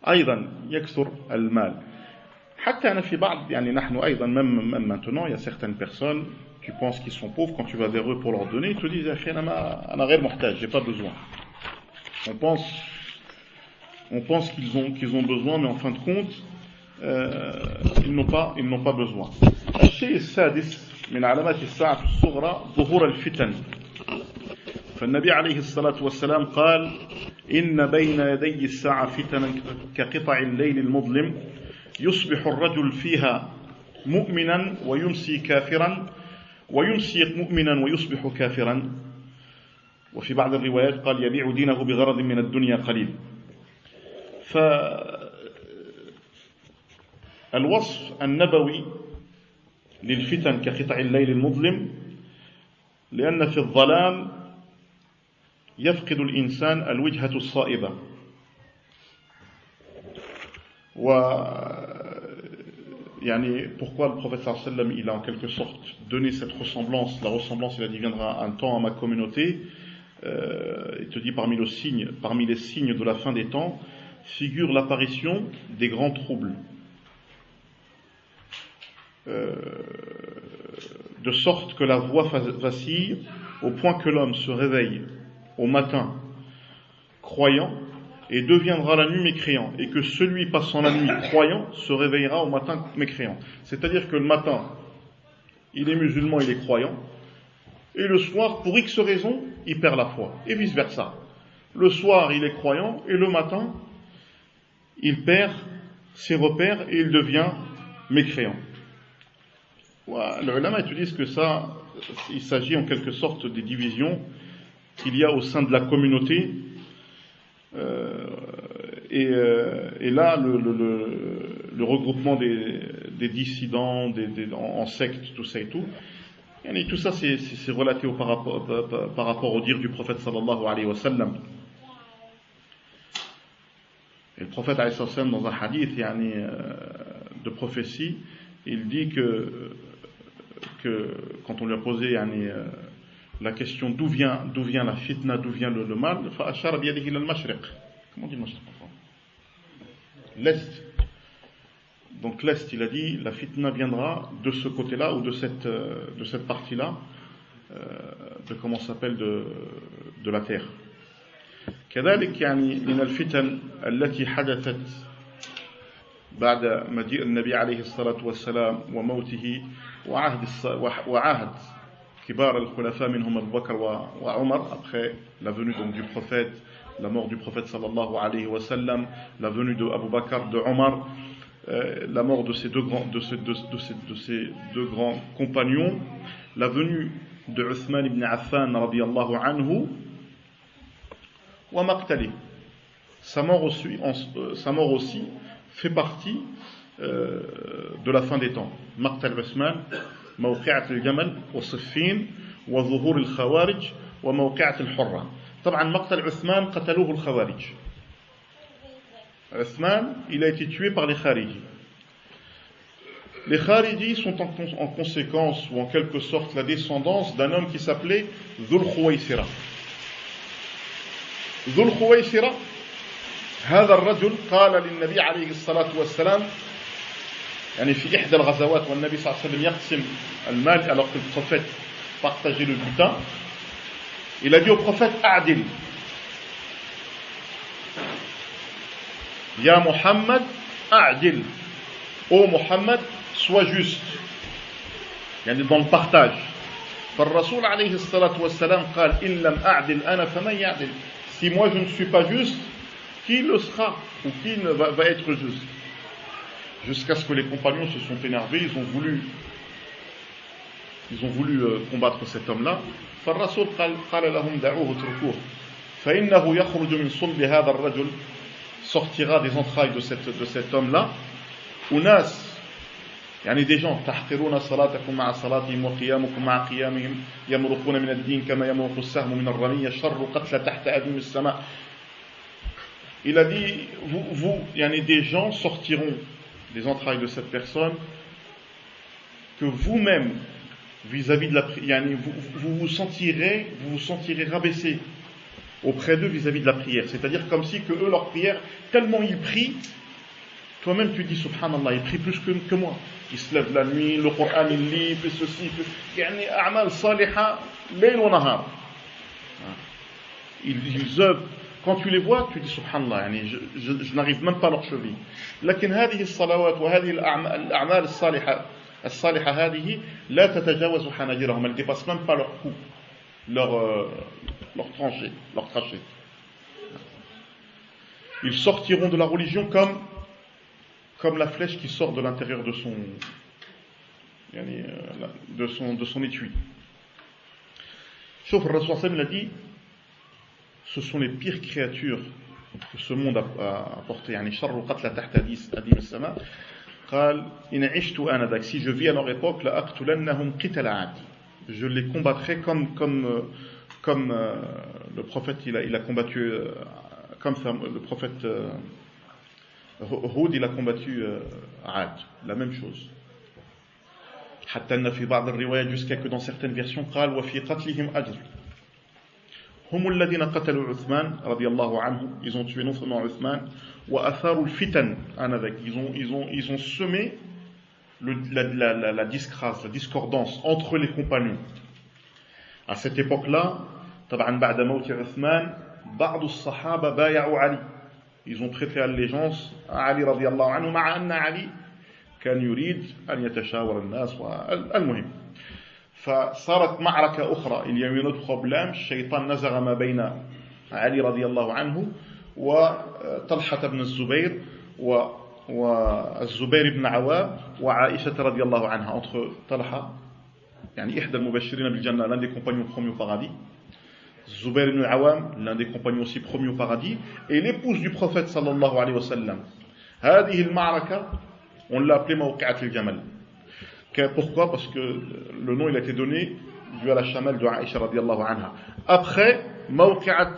أيضا يكثر المال. حتى أنا في بعض, يعني نحن أيضا même maintenant, il y a certaines personnes qui pensent qu'ils sont pauvres, quand tu vas vers eux pour leur donner, ils te disent: أخي أنا غير محتاج, j'ai pas besoin. On pense qu'ils ont besoin, mais en fin de compte ils n'ont pas besoin. الشيء السادس من علامات الساعة الصغرى ظهور الفتن. فالنبي عليه الصلاة والسلام قال: إن بين يدي الساعة فتنا كقطع الليل المظلم يصبح الرجل فيها مؤمنا ويمسي كافرا ويمسي مؤمنا ويصبح كافرا. وفي بعض الروايات قال: يبيع دينه بغرض من الدنيا قليل. فالوصف النبوي للفتن كقطع الليل المظلم لأن في الظلام يفقد الإنسان الوجهة الصائبة. يعني pourquoi le prophète sallallahu alayhi wa sallam, il a en quelque sorte donné cette ressemblance. La ressemblance, il a dit, viendra un temps à ma communauté, il te dit parmi les signes de la fin des temps figure l'apparition des grands troubles, de sorte que la voix vacille au point que l'homme se réveille au matin croyant et deviendra la nuit mécréant, et que celui passant la nuit croyant se réveillera au matin mécréant. C'est-à-dire que le matin il est musulman, il est croyant, et le soir, pour X raison, il perd la foi, et vice versa. Le soir il est croyant, et le matin il perd ses repères et il devient mécréant. Les ulama disent que ça, il s'agit en quelque sorte des divisions qu'il y a au sein de la communauté, et là le regroupement des dissidents, en sectes, tout ça et tout, Et tout ça, c'est relaté par rapport au dire du prophète sallallahu alayhi wa sallam. Et le prophète alayhi wa sallam, dans un hadith de prophétie, il dit que quand on lui a posé la question d'où vient la fitna, d'où vient le mal, فأشار بيده إلى المشرق. Comment on dit le mashriq en français? L'est. Donc l'est, il a dit, la fitna viendra de ce côté-là ou de cette partie-là, de comment ça s'appelle, de la terre. كذلك من الفتن التي حدثت بعد مجيء النبي عليه الصلاة والسلام وموته وعهد كبار الخلفاء منهم أبو بكر وعمر, après la venue donc du prophète, la mort du prophète sallallahu alayhi wa sallam, la venue de Abu Bakr, de Omar, la mort de ces deux grands compagnons, la venue de Uthman ibn Affan radiyallahu anhu, wa maqtali. Sa mort aussi fait partie de la fin des temps. Maqtal Uthman, موقعة الجمل وصفين وظهور الخوارج وموقعة الحرة. طبعا مقتل عثمان قتلوه الخوارج. Uthman, il a été tué par les Kharijis. Les Kharijis sont en conséquence ou en quelque sorte la descendance d'un homme qui s'appelait Dhul Khuwaysira. Dhul Khuwaysira, هذا الرجل قال للنبي عليه الصلاة والسلام في إحدى الغزوات والنبي صلى الله عليه وسلم يقسم المال alors que le prophète partageait le butin, il a dit au prophète أعدل يا محمد أعدل, ô Muhammad, sois juste, dans le partage. فالرسول عليه الصلاة والسلام قال إن لم أعدل أنا فمن يعدل, si moi je ne suis pas juste, qui le sera ou qui va être juste? Jusqu'à ce que les compagnons se sont énervés, ils ont voulu combattre cet homme-là. فالرسول قال لهم دعوه اتركوه فإنه يخرج من صلب هذا الرجل, sortira des entrailles de cet homme-là أناس, des gens تحقرون صلاتكم مع صلاتهم وقيامكم مع قيامهم يمرقون من الدين كما يمرق السهم من الرمية شر قتل تحت أديم السماء. Il a dit, des gens sortiront des entrailles de cette personne que vous-même, vis-à-vis de la prière, vous vous sentirez rabaissé auprès d'eux vis-à-vis de la prière. C'est-à-dire comme si que eux, leur prière, tellement ils prient, toi-même tu dis subhanallah, ils prient plus que moi. Ils se lèvent la nuit, le Coran il lit, plus ceci, plus... a'mal saliha, layl wa nahar. Ils œuvrent. Quand tu les vois, tu dis subhanallah, je n'arrive même pas à leur cheville. لكن هذه الصلوات وهذه الأعمال الصالحة هذه لا تتجاوز حناجرهم, elles ne dépassent même pas leur cou, leur tranchée, leur trachée. Ils sortiront de la religion comme la flèche qui sort de l'intérieur de son étui. Sauf le Rasul sallallahu alayhi wa sallam l'a dit, ce sont les pires créatures que ce monde a apporté. شر قتل تحت أديم السماء. قال إن عشت آنذاك, si je vis à leur époque, لأقتلنهم قتل عاد, je les combattrai comme le prophète il a combattu, comme le prophète Houd il a combattu Ad, la même chose. حتى أن في بعض الروايات, jusqu'à que dans certaines versions, قال وفي قتلهم أجر. هم الذين قتلوا عثمان رضي الله عنه, ils ont tué non seulement Uthman, وأثاروا الفتن آنذاك, ils ont semé la disgrâce, la discordance entre les compagnons. À cette époque-là, طبعا بعد موت عثمان, بعض الصحابة بايعوا علي, ils ont prêté allégeance à Ali رضي الله عنه, مع أن علي كان يريد أن يتشاور الناس, المهم. فصارت معركة أخرى, il y a eu un autre problème, الشيطان نزغ ما بين علي رضي الله عنه وطلحة بن الزبير والزبير بن عوام وعائشة رضي الله عنها, entre طلحة إحدى المبشرين بالجنة, l'un des compagnons promis au paradis, Zubair ibn al-Awam, l'un des compagnons aussi promis au paradis, et l'épouse du prophète sallallahu alayhi wa sallam. هذه المعركة, on l'a appelée موقعة الجمل. Pourquoi? Parce que le nom il a été donné dû à la chamelle de Aïcha radiallahu anha. Après, Mawqi'at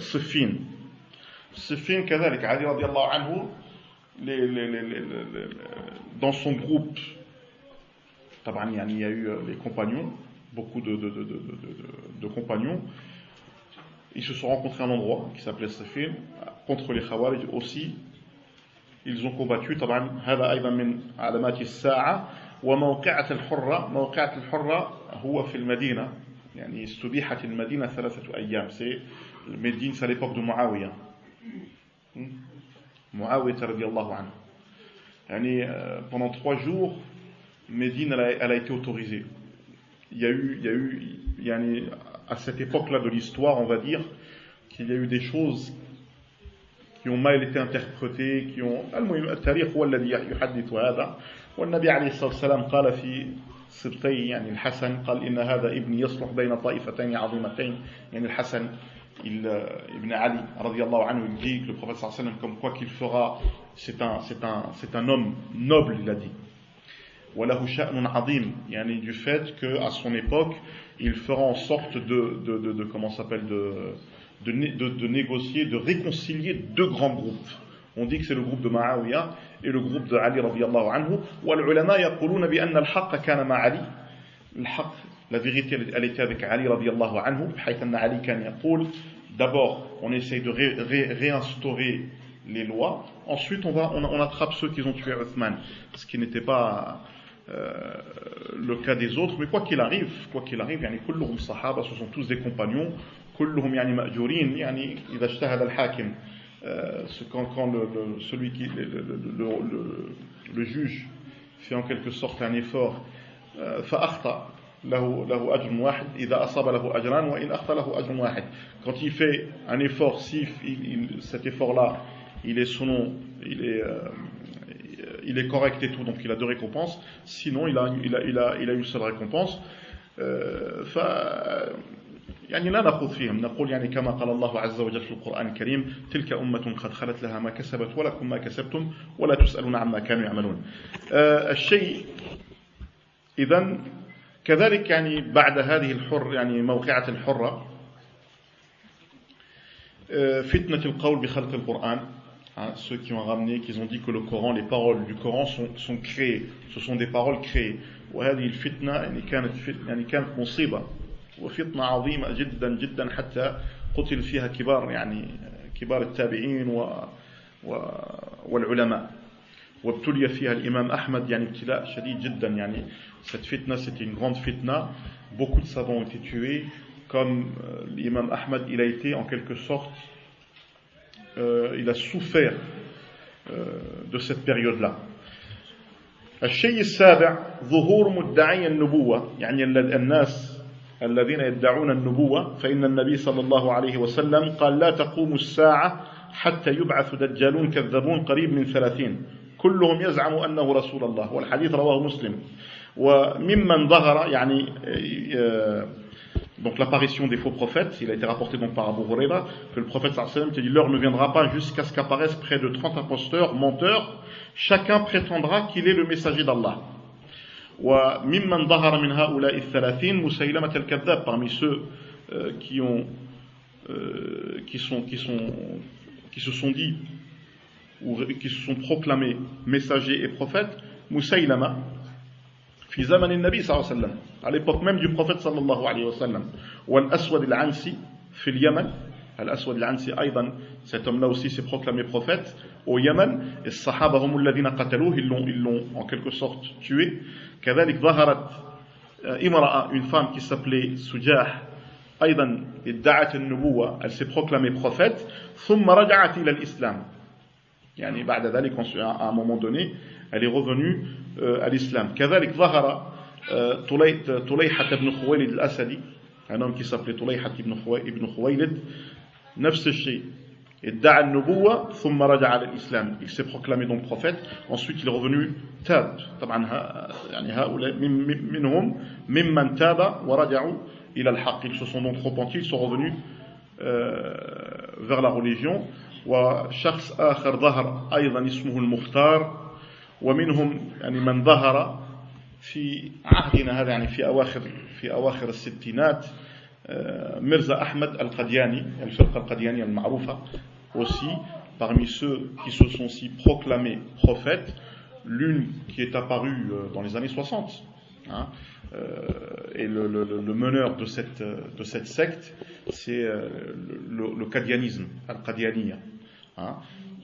Siffin. Siffin, كذلك Ali radiallahu anhu, dans son groupe, il y a eu les compagnons, beaucoup de compagnons. Ils se sont rencontrés à un endroit qui s'appelait Siffin, contre les Khawarij aussi. Ils ont combattu. طبعا هذا أيضا من علامات الساعة. وموقعة الحرة هو في المدينة. يعني استبيحت المدينة 3 أيام. C'est Médine, c'est à l'époque de Muawiya. Muawiya radiyallahu anhu. يعني pendant 3 jours, Médine elle a été autorisée. Il y a eu يعني à cette époque-là de l'histoire, on va dire qu'il y a eu des choses qui ont mal été interprétées, qui ont التاريخ هو الذي يحدث هذا. والنبي عليه الصلاة والسلام قال في سبطي يعني الحسن قال إن هذا ابني يصلح بين طائفتين عظيمتين. يعني الحسن Ibn Ali radiallahu anhu, il dit que le prophète sallallahu alayhi wa sallam, comme quoi qu'il fera, c'est un homme noble, il a dit. وله شأن عظيم, يعني du fait qu'à son époque il fera en sorte de comment s'appelle de négocier, de réconcilier 2 grands groupes. On dit que c'est le groupe de Muawiya et le groupe de Ali radiallahu anhu. والعلماء يقولون بأن الحق كان مع علي. الحق, la vérité elle était avec Ali radiallahu anhu, بحيث أن علي كان يقول d'abord on essaye de réinstaurer les lois, ensuite on attrape ceux qui ont tué Uthman, ce qui n'était pas le cas des autres. Mais quoi qu'il arrive, يعني كلهم صحابة, ce sont tous des compagnons, كلهم يعني مأجورين, يعني إذا اجتهد الحاكم, quand celui qui le juge fait en quelque sorte un effort, فأخطأ له أجر واحد إذا أصاب له أجران وإن أخطأ له أجر واحد. Quand il fait un effort, si cet effort-là il est correct et tout, donc il a 2 récompenses. Sinon il a une seule récompense. يعني لا نخوض فيهم, نقول يعني كما قال الله عز وجل في القرآن الكريم تلك أمة قد خلت لها ما كسبت ولكم ما كسبتم ولا تسألون عما كانوا يعملون. الشيء إذن كذلك يعني بعد هذه يعني موقعة الحرة, فتنة القول بخلق القرآن. Ceux qui ont ramené, qui ont dit que le Coran, les paroles du Coran sont créées, ce sont des paroles créées. وهذه الفتنة يعني كانت مصيبة وفتنة عظيمة جدا جدا, حتى قتل فيها كبار التابعين والعلماء. وابتلي فيها الإمام أحمد يعني ابتلاء شديد جدا. يعني cette fitna, c'était une grande fitna. Beaucoup de savants ont été tués, comme l'imam Ahmad, il a été en quelque sorte, il a souffert de cette période-là. الشيء السابع ظهور مدعي النبوة, يعني الناس الذين يدعون النبوة, فإن النبي صلى الله عليه وسلم قال لا تقوم الساعة حتى يبعث دجالون كذابون قريب من 30 كلهم يزعم أنه رسول الله. والحديث رواه مسلم. وممن ظهر يعني donc l'apparition des faux prophètes, il a été rapporté donc par Abu Huraira que le prophète sallallahu alayhi wa sallam dit l'heure ne viendra pas jusqu'à ce qu'apparaissent près de 30 imposteurs, menteurs, chacun prétendra qu'il est le messager d'Allah. وممن ظهر من هؤلاء الثلاثين مسيلمة الكذاب, parmi ceux qui se sont dit ou qui se sont proclamés messagers et prophètes, Musaylama في زمن النبي صلى الله عليه وسلم, à l'époque même du prophète صلى الله عليه وسلم. والأسود العنسي في اليمن, الأسود العنسي أيضا, cet homme-là aussi s'est proclamé prophète au Yémen, et الصحابة هم الذين قتلوه, ils l'ont en quelque sorte tué. كذلك ظهرت امرأة, une femme qui s'appelait Sujah, أيضا ادعت النبوة, elle s'est proclamée prophète, ثم رجعت إلى الإسلام, يعني بعد ذلك à un moment donné elle est revenue à l'islam. كذلك ظهر طليحة بن خويلد الأسدي, un homme qui s'appelait طليحة بن خويلد, نفس الشيء, ادعى النبوة ثم رجع على الإسلام, il s'est proclamé donc prophète, ensuite il est revenu تاب. طبعا يعني هؤلاء منهم ممن تاب ورجعوا إلى الحق, ils se sont donc repentis, ils sont revenus vers la religion. وشخص آخر ظهر أيضا اسمه المختار, ومنهم يعني من ظهر في عهدنا هذا يعني في أواخر الستينات Mirza Ahmed al-Qadiani, الفرقة القديانية المعروفة aussi, parmi ceux qui se sont si proclamés prophètes, l'une qui est apparue dans les années 60, hein, et le meneur de cette secte, c'est le qadianisme, al-Qadianiya. Hein.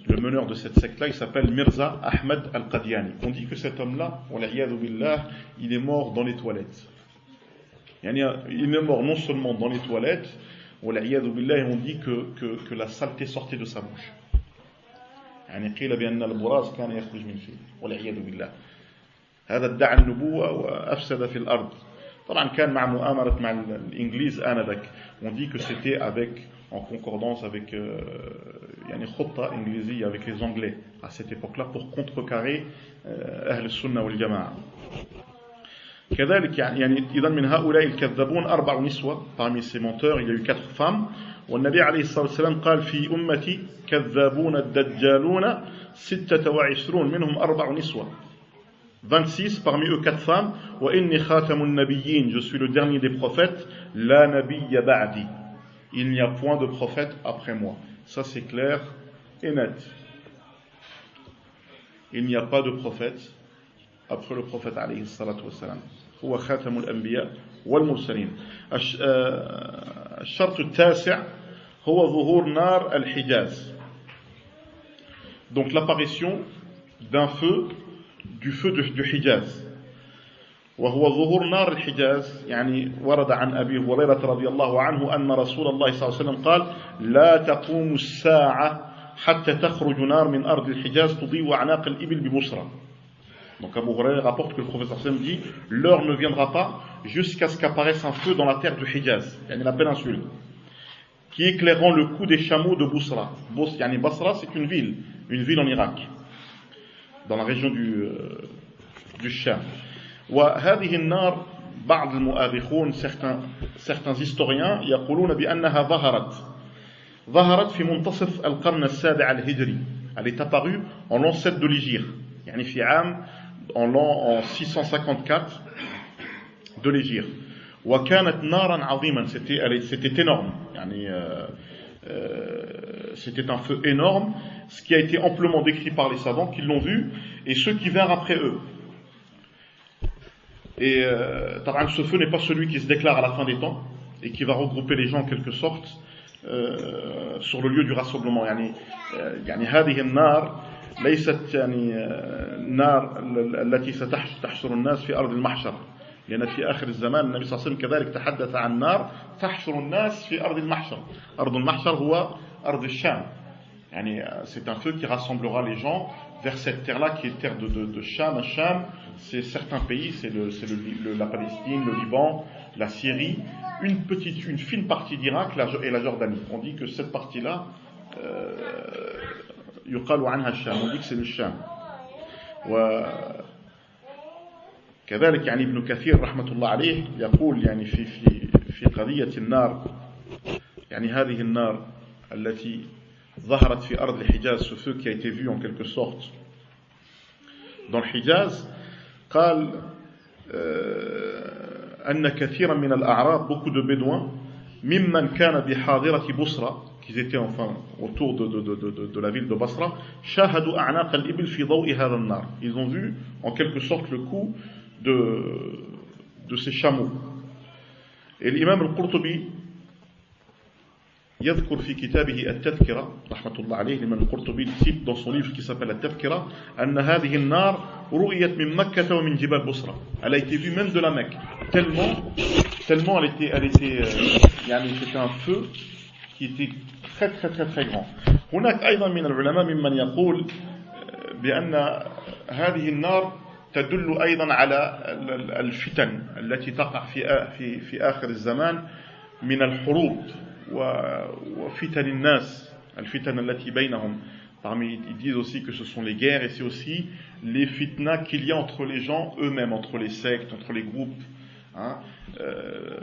Le meneur de cette secte-là, il s'appelle Mirza Ahmed al-Qadiani. On dit que cet homme-là, il est mort dans les toilettes. Il est mort non seulement dans les toilettes, on dit que la saleté sortait de sa bouche. قيل بأن البراز كان يخرج من فيه والعياذ بالله. هذا ادعى النبوة وأفسد في الأرض. طبعا كان مع مؤامرة مع الإنجليز آنذاك. On dit que c'était en concordance avec خطة إنجليزية avec les Anglais à cette époque-là pour contrecarrer أهل السنة والجماعة. كذلك إذن من هؤلاء الكذابون 4 نسوة. Parmi ces menteurs il y a eu 4 femmes. والنبي عليه الصلاة والسلام قال في أمتي كذابون الدجالون 26 منهم 4 نسوة. 26 parmi eux 4 femmes. وإني خاتم النبيين, je suis le dernier des prophètes. لا نبي بعدي, il n'y a point de prophète après moi. Ça c'est clair et net. Il n'y a pas de prophète après le prophète عليه الصلاة والسلام. هو خاتم الأنبياء والمرسلين. الشرط التاسع هو ظهور نار الحجاز. Donc l'apparition d'un feu, du feu du Hijaz. وهو ظهور نار الحجاز يعني ورد عن أبي هريرة رضي الله عنه أن رسول الله صلى الله عليه وسلم قال لا تقوم الساعة حتى تخرج نار من أرض الحجاز تضيء أعناق الإبل ببصرة. Donc Abu Huraira rapporte que le professeur Sallam dit l'heure ne viendra pas jusqu'à ce qu'apparaisse un feu dans la terre du Hijaz, la péninsule, qui éclairant le cou des chameaux de Bousra. Basra, c'est une ville en Irak, dans la région du Sham. وهذه النار بعض المؤرخون certains historiens يقولون بأنها ظهرت في منتصف القرن السابع الهجري. Elle est apparue en l'an 7 de l'Hégire, en 654 de l'Hégire. وكانت نارا عظيما, c'était énorme, c'était un feu énorme, ce qui a été amplement décrit par les savants qui l'ont vu et ceux qui vinrent après eux. Et ce feu n'est pas celui qui se déclare à la fin des temps et qui va regrouper les gens en quelque sorte sur le lieu du rassemblement. هذه النار ليست النار التي ستحشر الناس في أرض المحشر, لأن في آخر الزمان النبي صلى الله عليه وسلم كذلك تحدث عن نار تحشر الناس في أرض المحشر. أرض المحشر هو أرض الشام. C'est un feu qui rassemblera les gens vers cette terre-là qui est terre de Sham. Sham, c'est certains pays, c'est la Palestine, le Liban, la Syrie, une fine partie d'Irak et la Jordanie. On dit que cette partie-là, يقال عنها الشام, on dit que c'est le Sham. وكذلك ابن كثير رحمة الله عليه يقول في قضية النار, هذه النار التي ظهرت في أرض الحجاز, ce feu qui a été vu en quelque sorte dans le Hijaz, قال أن كثيرا من الأعراب, beaucoup de bédouins, ممن كان بحاضرة بصرة, qu'ils étaient enfin autour de la ville de Basra, شاهدوا أعناق الإبل في ضوء هذا النار. Ils ont vu en quelque sorte le coup de ces chameaux. Et l'imam al-Qurtubi يذكر في كتابه التذكرة رحمة الله عليه, l'imam al-Qurtubi cite dans son livre qui s'appelle التذكرة أن هذه النار رؤيت من مكة ومن جبال بصرة. Elle a été vue même de la Mecque, tellement elle était c'était un feu qui était très très très très grand. هناك أيضا من العلماء ممن يقول بأن هذه النار تدل أيضا على الفتن التي تقع في آخر الزمان من الحروب وفتن الناس, الفتن التي بينهم. Ils disent aussi que ce sont les guerres et c'est aussi les fitnas qu'il y a entre les gens eux-mêmes, entre les sectes, entre les groupes Hein,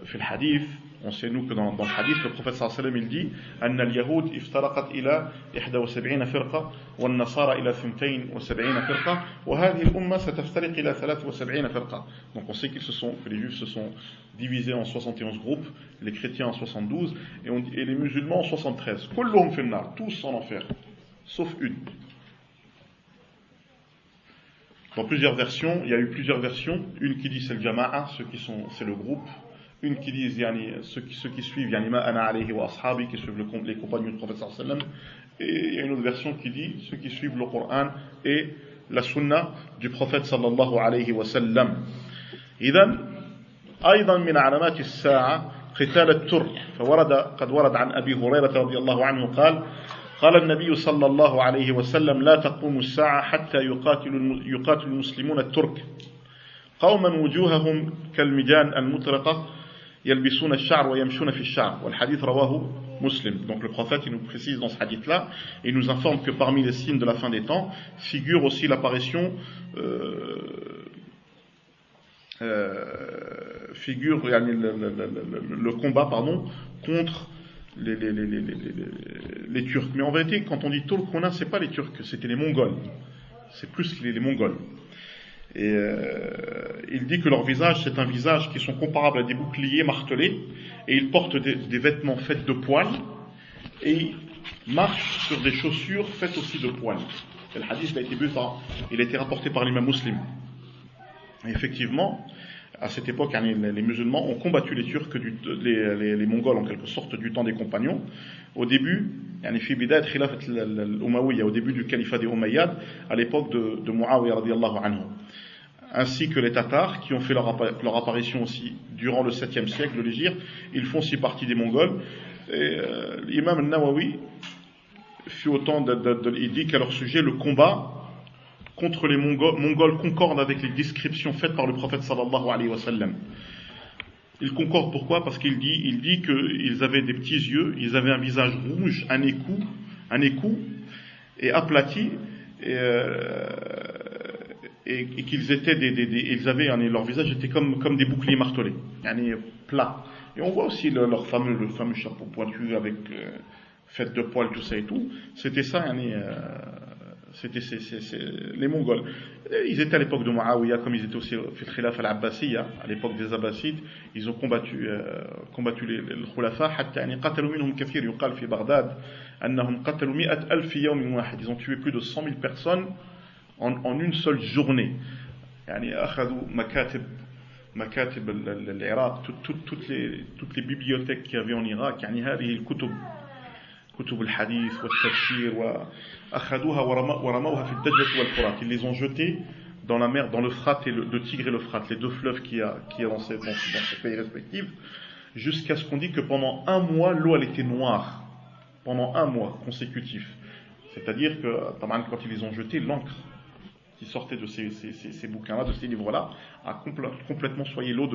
في الحديث, on sait nous que dans le hadith, le prophète sallallahu alayhi wa sallam il dit أن اليهود افترقت إلى 71 فرقة والنصارى إلى 72 فرقة وهذه الأمة ستفترق إلى 73 فرقة. Donc on sait que les juifs se sont divisés en 71 groupes, les chrétiens en 72 et les musulmans en 73. كلهم في النار, tous en enfer, sauf une. Dans plusieurs versions, il y a eu plusieurs versions. Une qui dit c'est le jama'a, c'est le groupe. Une qui dit ceux qui suivent yani ma ana alayhi wa ashabi, qui suivent les compagnons du prophète sallallahu alayhi wa sallam. Et il y a une autre version qui dit ceux qui suivent le Coran et la sunna du prophète sallallahu alayhi wa sallam. إذن أيضا من علامات الساعة قتال الترك قد ورد عن أبي هريرة رضي الله عنه قال النبي صلى الله عليه وسلم لا تقوم الساعة حتى يقاتل المسلمون الترك قوما وجوههم كالمجان المطرقة يلبسون الشعر ويمشون في الشعر والحديث رواه مسلم. Donc le prophète il nous précise dans ce hadith là et il nous informe que parmi les signes de la fin des temps figure aussi l'apparition le combat contre les Turcs. Mais en vérité, quand on dit Turcs, c'est pas les Turcs, c'était les Mongols. C'est plus les Mongols. Et il dit que leur visage, c'est un visage qui sont comparables à des boucliers martelés, et ils portent des vêtements faits de poils, et ils marchent sur des chaussures faites aussi de poils. Et le hadith il a été rapporté par l'imam Muslim. Et effectivement, à cette époque, les musulmans ont combattu les Turcs, les Mongols en quelque sorte, du temps des compagnons. Au début, au début du califat des Umayyads, à l'époque de Muawiyah radiyallahu anhu. Ainsi que les Tatars, qui ont fait leur apparition aussi durant le 7e siècle de l'Hégire, ils font aussi partie des Mongols. Et l'imam al-Nawawi fut autant il dit qu'à leur sujet, le combat contre les Mongols concorde avec les descriptions faites par le prophète sallallahu alayhi wa sallam. Il concorde pourquoi? Parce qu'il dit qu'ils avaient des petits yeux, ils avaient un visage rouge, un écou et aplati, et qu'ils étaient leur visage était comme des boucliers martelés, plats. Et on voit aussi le fameux chapeau pointu avec fait de poils, tout ça et tout. C'était ça, c'était les Mongols. Ils étaient à l'époque de Muawiyah, comme ils étaient aussi au Khilaf al-Abbasiyya, à l'époque des Abbasides. Ils ont combattu les Khulafa, حتى قتلوا منهم كثير يقال في بغداد أنهم قتلوا 100,000 في يوم واحد. Ils ont tué plus de 100 000 personnes en une seule journée. أخذوا مكاتب العراق, toutes les bibliothèques qu'il y avait en Irak, هذه الكتب كتب الحديث والتفسير وأخذوها ورموها في الدجلة والفرات. Ils les ont jetés dans la mer, dans l'Euphrate et le Tigre et l'Euphrate, les deux fleuves qu'il y a dans ces pays respectifs, jusqu'à ce qu'on dit que pendant un mois l'eau elle était noire, pendant un mois consécutif. C'est-à-dire que quand ils les ont jetés, l'encre qui sortait de ces bouquins-là, de ces livres-là, a complètement soyé l'eau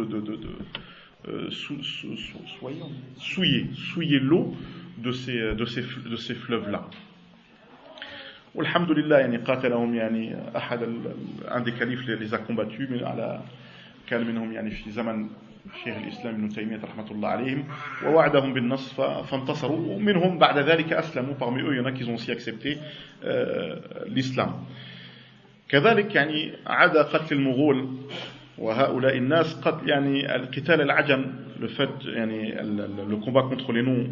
souiller l'eau de ces fleuves-là. Walhamdulillah, un des califes les a combattus, mais كان منهم في زمن شيخ الإسلام ابن تيمية رحمة الله عليهم ووعدهم بالنصر فانتصروا ومنهم بعد ذلك أسلموا. Parmi eux, il y en a qui ont aussi accepté l'islam. كذلك عدا قتل المغول وهؤلاء الناس قتل القتال العجم, le fait le combat contre les noms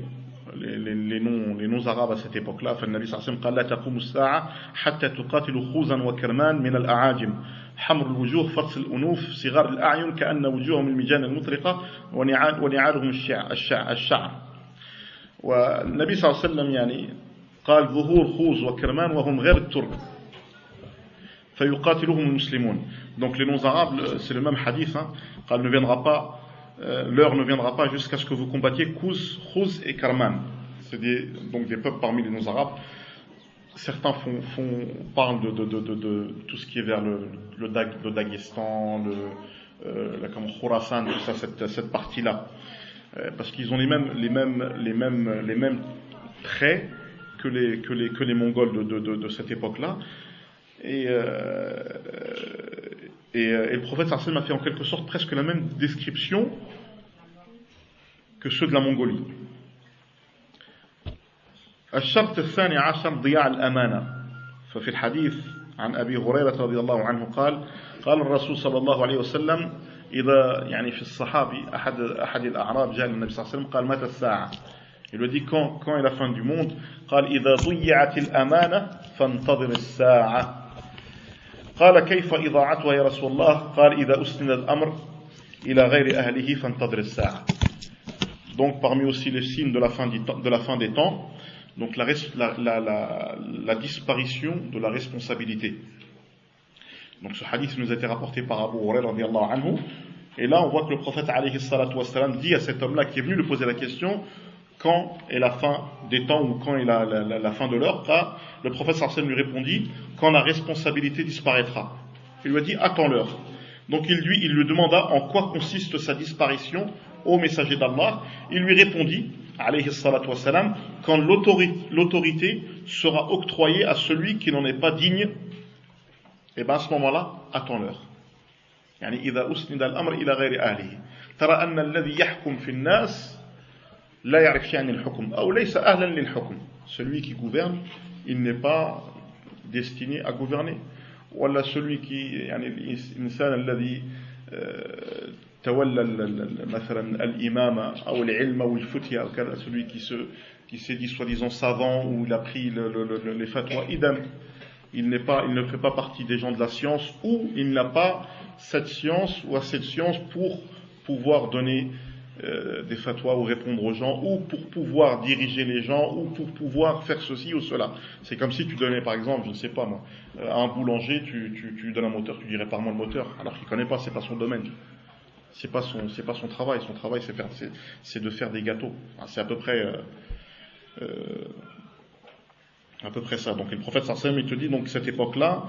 arabes à cette époque-là. فالنبي صلى الله عليه وسلم قال لا تقوم الساعة حتى تقاتلوا خوزا وكرمان من الأعاجم حمر الوجوه فرس الأنوف صغار الأعين كأن وجوههم المجان المطرقة ونعالهم الشعر. والنبي صلى الله عليه وسلم قال ظهور خوز وكرمان وهم غير الترك فيقاتلهم المسلمون. Donc les noms arabes, c'est le même hadith, قال l'heure ne viendra pas jusqu'à ce que vous combattiez Khouz et Karman. C'est donc des peuples parmi les noms arabes. Certains parlent de tout ce qui est vers le Daghestan, le Khorasan, tout ça, cette partie-là, parce qu'ils ont les mêmes traits que les Mongols de cette époque-là. Et, le prophète sallam a fait en quelque sorte presque la même description que ceux de la Mongolie. الشرط الثاني عشر ضياع الأمانة. ففي الحديث عن أبي هريرة رضي الله عنه قال الرسول صلى الله عليه وسلم إذا يعني في الصحابي أحد الأعراب جاء للنبي صلى الله عليه وسلم قال متى الساعة. Il lui dit quand est la fin du monde. قال إذا ضيعت الأمانة فانتظر الساعة. قال كيف إضاعتها يا رسول الله. قال إذا أسند الأمر إلى غير أهله فانتظر الساعة. Donc parmi aussi les signes de la fin des temps, donc la disparition de la responsabilité. Donc ce hadith nous a été rapporté par Abu Hurairah radiyallahu anhu, et là on voit que le prophète alayhi salatu wassalam dit à cet homme-là qui est venu lui poser la question quand est la fin des temps ou quand est la fin de l'heure. Le prophète sallallahu alayhi wa sallam lui répondit quand la responsabilité disparaîtra. Il lui a dit attends l'heure. Donc il lui demanda en quoi consiste sa disparition au messager d'Allah. Il lui répondit alayhi salatu wassalam quand l'autorité sera octroyée à celui qui n'en est pas digne, et bien à ce moment-là attends l'heure. يعني إذا أسند الأمر إلى غير أهله ترى أن الذي يحكم في الناس لا يعرف شيئا عن الحكم أو ليس أهلا للحكم. Celui qui gouverne, il n'est pas destiné à gouverner. ولا celui qui يعني الإنسان الذي تولى مثلا الإمامة أو العلم أو الفتية أو كذا, celui qui s'est dit soi-disant savant ou il a pris les fatwas, idem. Il ne fait pas partie des gens de la science, ou il n'a pas cette science ou assez de science pour pouvoir donner des fatwas ou répondre aux gens, ou pour pouvoir diriger les gens, ou pour pouvoir faire ceci ou cela. C'est comme si tu donnais par exemple, je ne sais pas moi, à un boulanger, tu donnes un moteur, tu dis répare-moi le moteur, alors qu'il ne connaît pas, c'est pas son domaine. C'est pas son travail. Son travail c'est de faire des gâteaux. C'est à peu près ça. Donc le prophète sallallahu alayhi wa sallam, il te dit donc cette époque-là,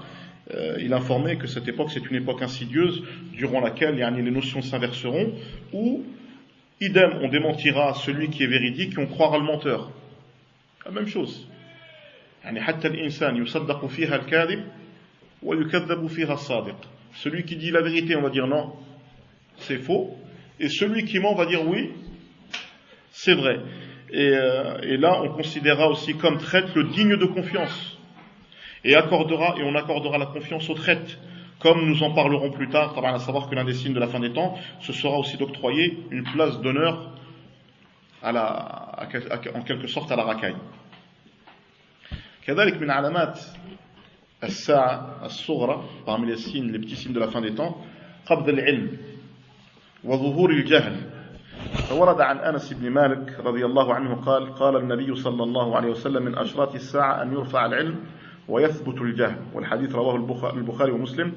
il informait que cette époque c'est une époque insidieuse durant laquelle les notions s'inverseront, où idem on démentira celui qui est véridique et on croira le menteur. La même chose. حتى الإنسان يصدق فيها الكاذب ويكذب فيها الصادق. Celui qui dit la vérité on va dire non, c'est faux, et celui qui ment va dire oui, c'est vrai. Et là on considérera aussi comme traître le digne de confiance, et on accordera la confiance aux traites, comme nous en parlerons plus tard, à savoir que l'un des signes de la fin des temps, ce sera aussi d'octroyer une place d'honneur en quelque sorte à la racaille. كذلك من علامات الساعة الصغرى, parmi les signes, les petits signes de la fin des temps, قبض العلم وظهور الجهل. فورد عن أنس بن مالك رضي الله عنه قال النبي صلى الله عليه وسلم من أشراط الساعة أن يرفع العلم ويثبت الجهل. والحديث رواه البخاري ومسلم.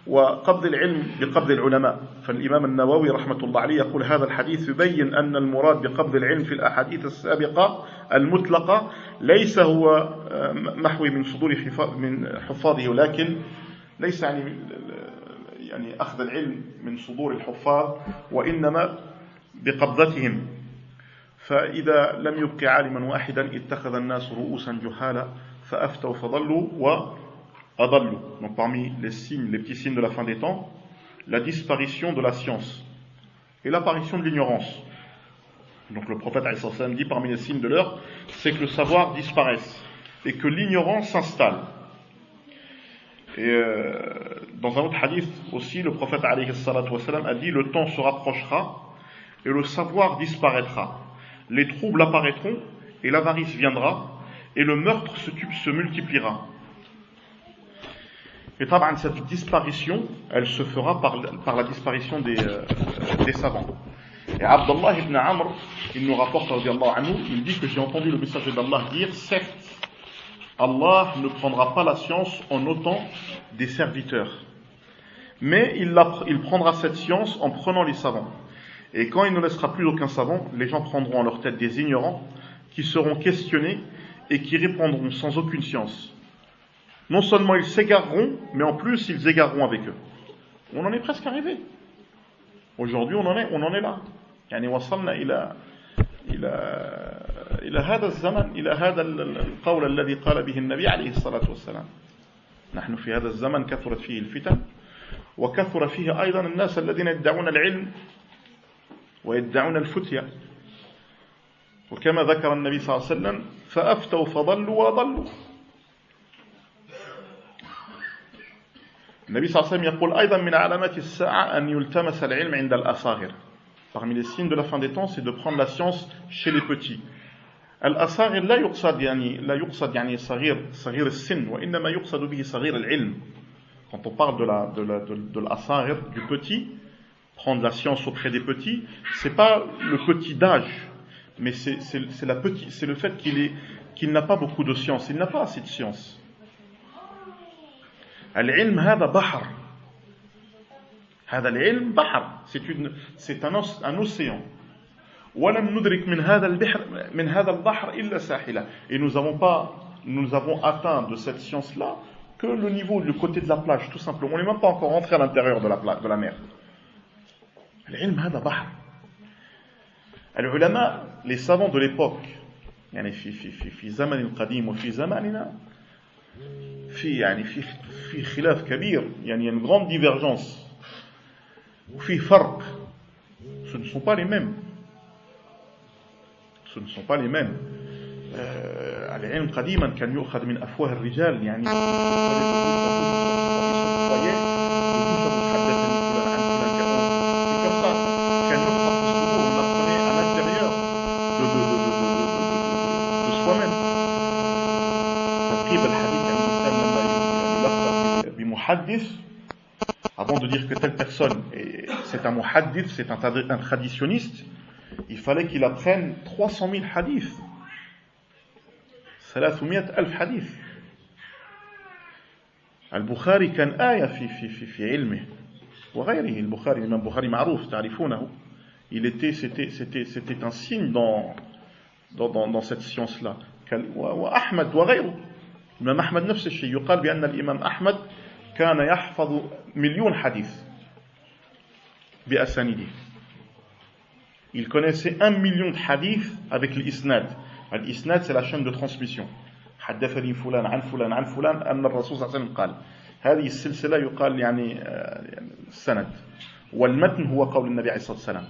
وقبض العلم بقبض العلماء. فالإمام النووي رحمة الله عليه يقول هذا الحديث يبين أن المراد بقبض العلم في الأحاديث السابقة المطلقة ليس هو محوي من صدور من حفاظه, ولكن ليس يعني أخذ العلم من صدور الحفاظ, وإنما بقبضتهم. فإذا لم يبق عالما واحدا اتخذ الناس رؤوسا جهالا فأفتوا فضلوا وأضلوا. Donc parmi les signes, les petits signes de la fin des temps, la disparition de la science et l'apparition de l'ignorance. Donc le prophète alayhi salam dit parmi les signes de l'heure, c'est que le savoir disparaisse et que l'ignorance s'installe. Et dans un autre hadith aussi, le prophète alayhi salam a dit le temps se rapprochera et le savoir disparaîtra, les troubles apparaîtront et l'avarice viendra et le meurtre se multipliera. Et taban, cette disparition, elle se fera par la disparition des savants. Et Abdullah ibn Amr, il nous rapporte, il dit que j'ai entendu le messager d'Allah dire, certes, Allah ne prendra pas la science en ôtant des serviteurs, mais il prendra cette science en prenant les savants. Et quand il ne laissera plus aucun savant, les gens prendront en leur tête des ignorants qui seront questionnés et qui répondront sans aucune science. Non seulement ils s'égareront, mais en plus ils égareront avec eux. On en est presque arrivé. Aujourd'hui on en est là. يعني وصلنا إلى هذا الزمن إلى هذا القول الذي قال به النبي عليه الصلاة والسلام. نحن في هذا الزمن كثرت فيه الفتن، وكثر فيه أيضا الناس الذين يدعون العلم ويدعون الفتية. وكما ذكر النبي صلى الله عليه وسلم فأفتوا فضلوا وضلوا. النبي صلى الله عليه وسلم يقول أيضا من علامات الساعة أن يلتمس العلم عند الأصاغر. Parmi les signes de la fin des temps, c'est de prendre la science chez les petits. الأصاغر لا يقصد يعني صغير السن، وإنما يقصد به صغير العلم. Quand on parle de l'asagir, du petit, prendre la science auprès des petits, c'est pas le petit d'âge, mais c'est le fait qu'il n'a pas beaucoup de science, il n'a pas assez de science. العلم هذا بحر. هذا العلم بحر. C'est un océan. ولم ندرك من هذا البحر إلا ساحلة. Et nous avons atteint de cette science-là que le niveau du côté de la plage, tout simplement. On n'est même pas encore rentré à l'intérieur de la mer. العلم هذا بحر. العلماء, les savants de l'époque, يعني في زمن القديم وفي زماننا في خلاف كبير، يعني une grande divergence. وفي فرق. Ce ne sont pas les mêmes. Ce ne sont pas les mêmes. العلم قديما كان يؤخذ من أفواه الرجال، يعني avant de dire que telle personne c'est un muhaddith, c'est un traditionniste, il fallait qu'il apprenne 300 000 hadiths, 300,000 hadiths. البخاري كان آية في علمه وغيره. البخاري، الإمام البخاري معروف تعرفونه. C'était un signe dans cette science-là. وأحمد وغيره. الإمام أحمد نفس الشيء. يقال بأن الإمام أحمد كان يحفظ 1,000,000 حديث بأسانيده. Il connaissait 1,000,000 de hadiths avec l'isnad. L'isnad, c'est la chaîne de transmission. حدثني فلان عن فلان عن فلان أن الرسول صلى الله عليه وسلم قال. هذه السلسلة يقال يعني السند. والمتن هو قول النبي عليه الصلاة والسلام.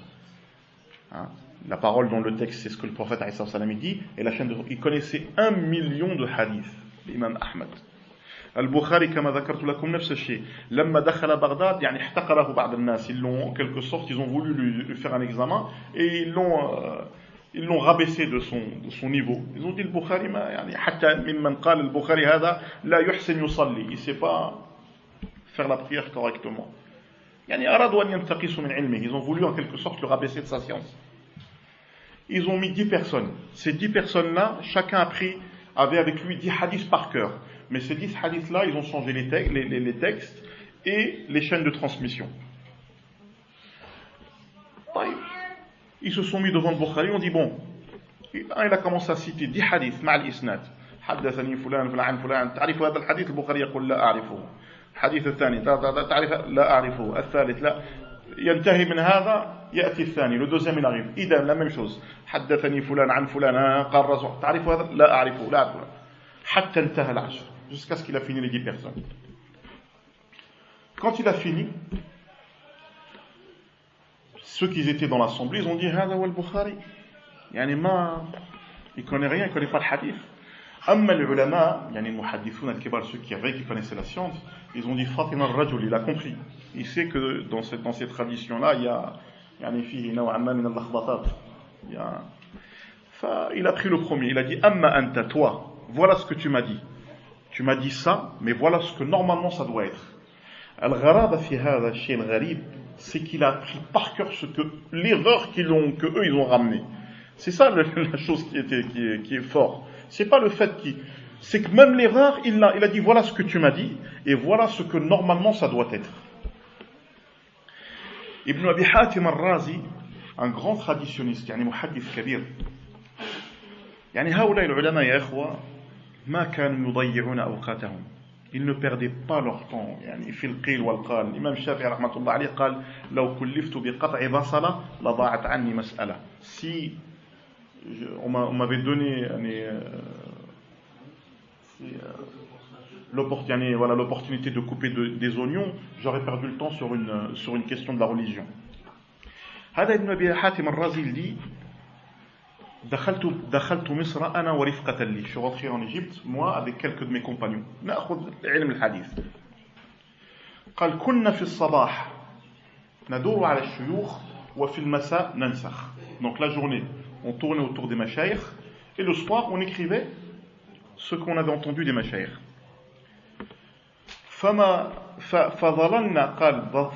La parole dans le texte, c'est ce que le prophète عليه الصلاة والسلام dit. Et la chaîne de... Il connaissait 1,000,000 de hadiths. L'imam Ahmad. البخاري كما ذكرت لكم نفس الشيء. لما دخل بغداد يعني احتقره بعض الناس. Ils l'ont, en quelque sorte, ils ont voulu lui faire un examen et ils l'ont rabaissé de son niveau. Ils ont dit البخاري ما يعني حتى ممن قال البخاري هذا لا يحسن يصلي. Il sait pas faire la prière correctement. يعني أرادوا أن ينتقصوا من علمه. Ils ont voulu en quelque sorte le rabaisser de sa science. Ils ont mis 10 personnes. Ces 10 personnes-là, chacun avait avec lui 10 hadiths par cœur. Mais ces 10 hadiths-là, ils ont changé les textes et les chaînes de transmission. Ils se sont mis devant le Bukhari, on dit bon, il a commencé à citer 10 hadiths مع الإسناد. حدثني فلان فلان عن فلان. تعرف هذا الحديث؟ البخاري يقول لا أعرفه. الحديث الثاني تعرف؟ لا أعرفه. الثالث لا. ينتهي من هذا يأتي الثاني. Le deuxième il arrive. إذا la même chose. حدثني فلان عن فلان قال رسول. تعرف هذا؟ لا أعرفه. لا أعرفه. حتى انتهى العشر. Jusqu'à ce qu'il a fini les 10 personnes. Quand il a fini, ceux qui étaient dans l'assemblée, ils ont dit هذا هو البخاري. يعني ما il connaît rien, il connaît pas le hadith. أما العلماء يعني المحدثون الكبار, ceux qui connaissaient la science, ils ont dit فاطمة الرجل, il a compris. Il sait que dans cette tradition-là, il y a يعني فيه نوعا ما من اللخبطات. Il a pris le premier, il a dit أما أنت, toi, voilà ce que tu m'as dit. Tu m'as dit ça, mais voilà ce que normalement ça doit être. Al-Gharaba fi hadha al-shay al-gharib, c'est qu'il a appris par cœur l'erreur qu'eux ils ont ramené. C'est ça la chose qui est fort. C'est pas le fait c'est que même l'erreur, il a dit voilà ce que tu m'as dit, et voilà ce que normalement ça doit être. Ibn Abi Hatim al-Razi, un grand traditionniste, يعني محدث كبير. يعني هؤلاء العلماء يا إخوة ما كانوا يضيعون أوقاتهم. Ils ne perdaient pas leur temps. يعني في القيل والقال. الإمام الشافعي رحمة الله عليه قال لو كلفت بقطع بصلة لضاعت عني مسألة. Si on m'avait donné l'opportunité de couper des oignons, j'aurais perdu le temps sur une question de la religion. هذا ابن أبي حاتم الرازي dit دخلت مصر أنا ورفقة لي. Je suis rentré en Égypte, moi avec quelques de mes compagnons. نأخذ علم الحديث. قال كنا في الصباح ندور على الشيوخ وفي المساء ننسخ. Donc la journée, on tournait autour des mashayikh et le soir, on écrivait ce qu'on avait entendu des mashayikh.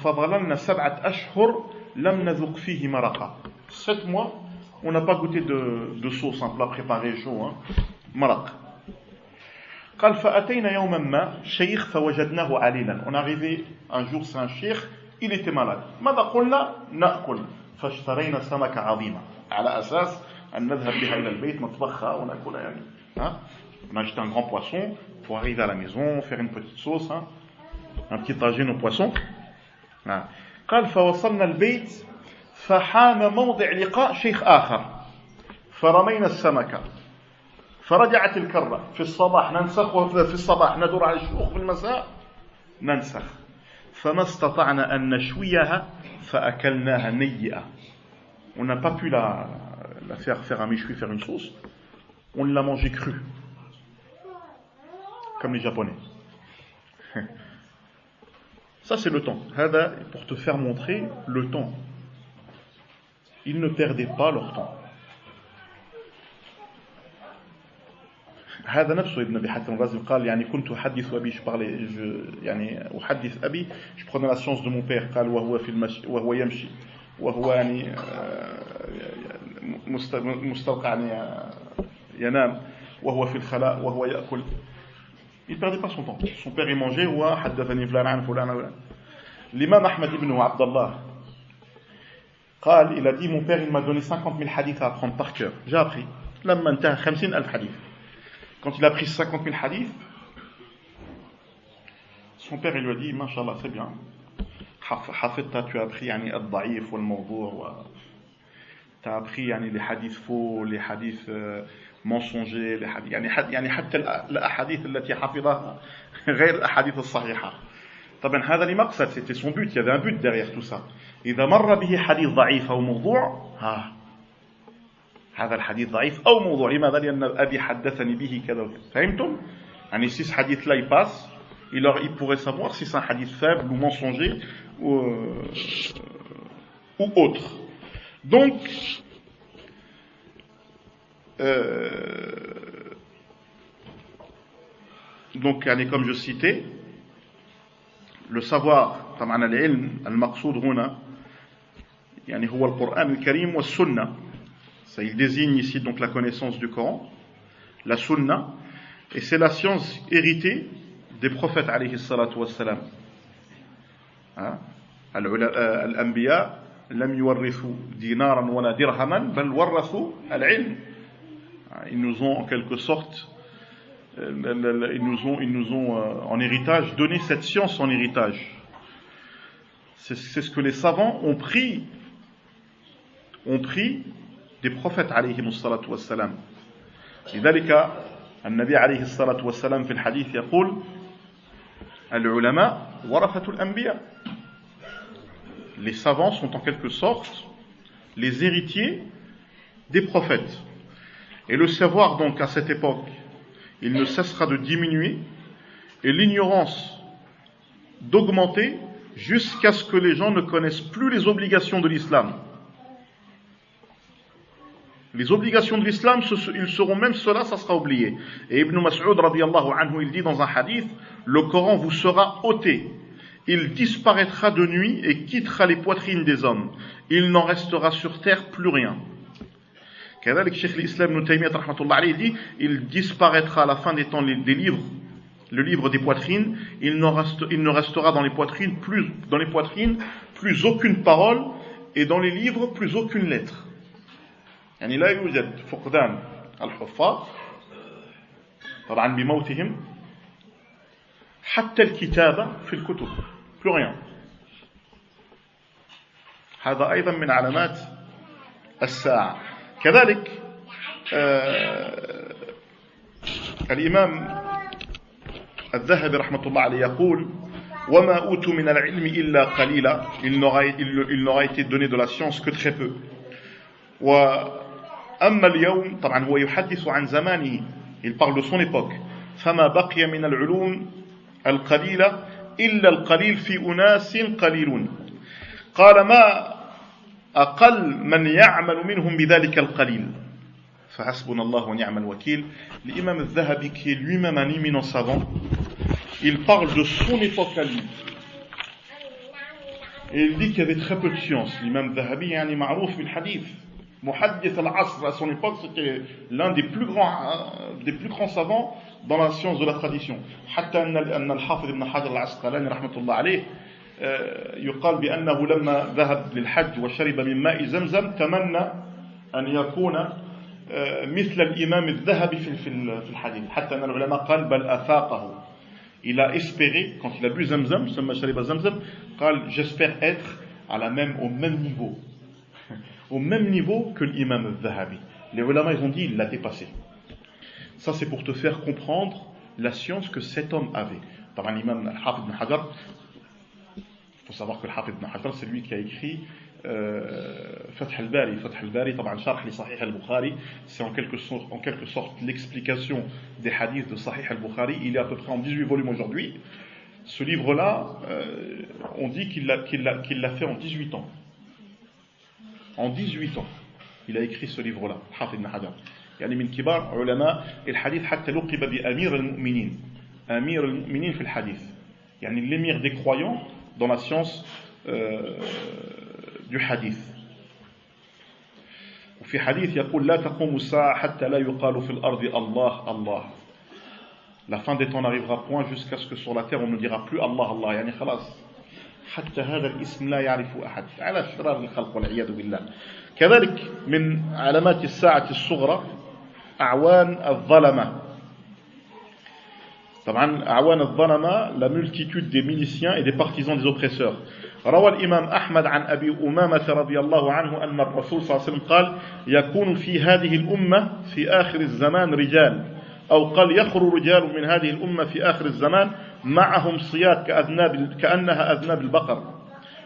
فظللنا 7 أشهر لم نذق فيه مرقة. 7 mois, on n'a pas goûté de sauce, un plat préparé chaud, hein. مرق. قال فأتينا يوما ما شيخ فوجدناه عليلا. On est arrivé un jour, c'est un sheikh, il était malade. ماذا قلنا؟ نأكل. فاشترينا سمكة عظيمة على أساس أن نذهب بها إلى البيت نطبخها ونأكلها يعني. On a acheté un grand poisson pour arriver à la maison, faire une petite sauce, hein. Un petit tagine au poisson. قال فوصلنا البيت فحان موضع لقاء شيخ آخر فرمينا السمكة فرجعت الكرة في الصباح ننسخ وفي الصباح ندور على الشيوخ في المساء ننسخ فما استطعنا أن نشويها فأكلناها نيئة. On n'a pas pu la faire un méchoui, faire une sauce. On l'a mangé cru, comme les Japonais. Ça c'est le temps. Hada, pour te faire montrer le temps. Ils ne perdaient pas leur temps. هذا نفسه ابن أبي حاتم الرازي قال يعني كنت أحدث أبي يعني أحدث أبي je prenais la science de mon père قال وهو يمشي وهو يعني مستلقى يعني ينام وهو في الخلاء وهو يأكل. Il ne perdait pas son temps. Son père il mangeait وحدثني فلان عن فلان. L'imam Ahmed ibn Abdallah قال il a dit mon père il m'a donné 50 000 hadiths à apprendre par cœur. J'ai appris لما انتهى 50,000 hadiths. Quand il a pris 50 000 hadiths, son père il lui a dit Masha'Allah, c'est bien. Hafidta, tu as appris yani, al-da'if ou al-mawdou', tu as appris yani, les hadiths faux, les hadiths mensongers, les hadiths, يعني حتى الأحاديث التي حفظها غير الأحاديث الصحيحة. طبعا هذا لمقصد, c'était son but, il y avait un but derrière tout ça. إذا مر به حديث ضعيف أو موضوع هذا الحديث ضعيف أو موضوع. لماذا؟ لأن أبي حدثني به كذا وكذا. فهمتم؟ يعني si ce hadith là il passe, il pourrait savoir si c'est un hadith faible ou mensonger ou autre. Donc comme je citais, le savoir طبعا العلم المقصود هنا يعني هو القرآن الكريم والسنة. Ça, il désigne ici donc la connaissance du Coran, la Sunna, et c'est la science héritée des prophètes alayhi salatu wassalam. Al-anbiya lam yuwarrithu dinaran wala dirhaman bal warrathu al-ilm. Ils nous ont en quelque sorte ils nous ont en héritage donné cette science en héritage. C'est ce que les savants ont pris des prophètes عليهم الصلاة والسلام. لذلك النبي عليه الصلاة والسلام في الحديث يقول العلماء ورثة الأنبياء. Les savants sont en quelque sorte les héritiers des prophètes. Et le savoir donc à cette époque, il ne cessera de diminuer et l'ignorance d'augmenter jusqu'à ce que les gens ne connaissent plus les obligations de l'islam. Les obligations de l'islam, ils seront même cela, ça sera oublié. Et Ibn Mas'ud radiyallahu anhu, il dit dans un hadith, le Coran vous sera ôté, il disparaîtra de nuit et quittera les poitrines des hommes. Il n'en restera sur terre plus rien. كذلك Cheikh l'Islam Ibn Taymiyyah rahmatullah alayhi dit, il disparaîtra à la fin des temps des livres, le livre des poitrines, il ne restera dans les poitrines plus aucune parole et dans les livres plus aucune lettre. يعني لا يوجد فقدان الحفاظ طبعا بموتهم حتى الكتابة في الكتب plus rien. هذا أيضا من علامات الساعة. كذلك الإمام الذهبي رحمة الله عليه يقول وما أوتوا من العلم إلا قليلا, il n'aura été donné de la science que très peu. وأما اليوم طبعا هو يحدث عن زمانه, il parle de son époque. فما بقي من العلوم القليلة إلا القليل في أناس قليلون. قال ما أقل من يعمل منهم بذلك القليل فحسبنا الله ونعم الوكيل. L'imam al-Dhahabi, qui est lui-même un éminent savant, il parle de son époque à lui. Et il dit qu'il y avait très peu de science. L'imam al-Dhahabi est معروف بالحديث. Muhaddith al-Asr, à son époque, c'était l'un des plus grands savants dans la science de la tradition. حتى أن الحافظ ابن حجر العسقلاني رحمة الله عليه يقال بأنه لما ذهب للحج وشرب من ماء زمزم تمنى أن يكون مثل الإمام الذهبي في الحديث. حتى أن العلماء قال بل أفاقه. Il a espéré, quand il a bu Zamzam, ثم شرب زمزم, قال j'espère être au même niveau. Au même niveau que l'imam al-Dhahabi. Les ulama, ils ont dit, il l'a dépassé. Ça, c'est pour te faire comprendre la science que cet homme avait. Par l'imam al-Hafid ibn Hajar, il faut savoir que l'Hafid ibn Hajar, c'est lui qui a écrit Fath al-Bari. Fath al-Bari, Sharh li Sahih al-Bukhari, c'est en quelque sorte l'explication des hadiths de Sahih al-Bukhari. Il est à peu près en 18 volumes aujourd'hui. Ce livre-là, on dit qu'il l'a fait en 18 ans. En 18 ans, il a écrit ce livre-là, Hafid ibn Hajar. يعني من كبار علماء الحديث حتى لقب بأمير المؤمنين. أمير المؤمنين في الحديث. يعني l'émir des croyants dans la science du hadith. وفي حديث يقول لا تقوم الساعة حتى لا يقال في الأرض الله الله. La fin des temps n'arrivera point jusqu'à ce que sur la terre on ne dira plus Allah Allah. يعني خلاص. حتى هذا الاسم لا يعرف أحد على شرار الخلق والعياذ بالله. كذلك من علامات الساعة الصغرى أعوان الظلمة. طبعا أعوان الظلمة la multitude des miliciens et des partisans des oppresseurs. روى الإمام أحمد عن أبي أمامة رضي الله عنه أن الرسول صلى الله عليه وسلم قال يكون في هذه الأمة في آخر الزمان رجال أو قال يخرج رجال من هذه الأمة في آخر الزمان معهم صياد كأنها أذناب البقر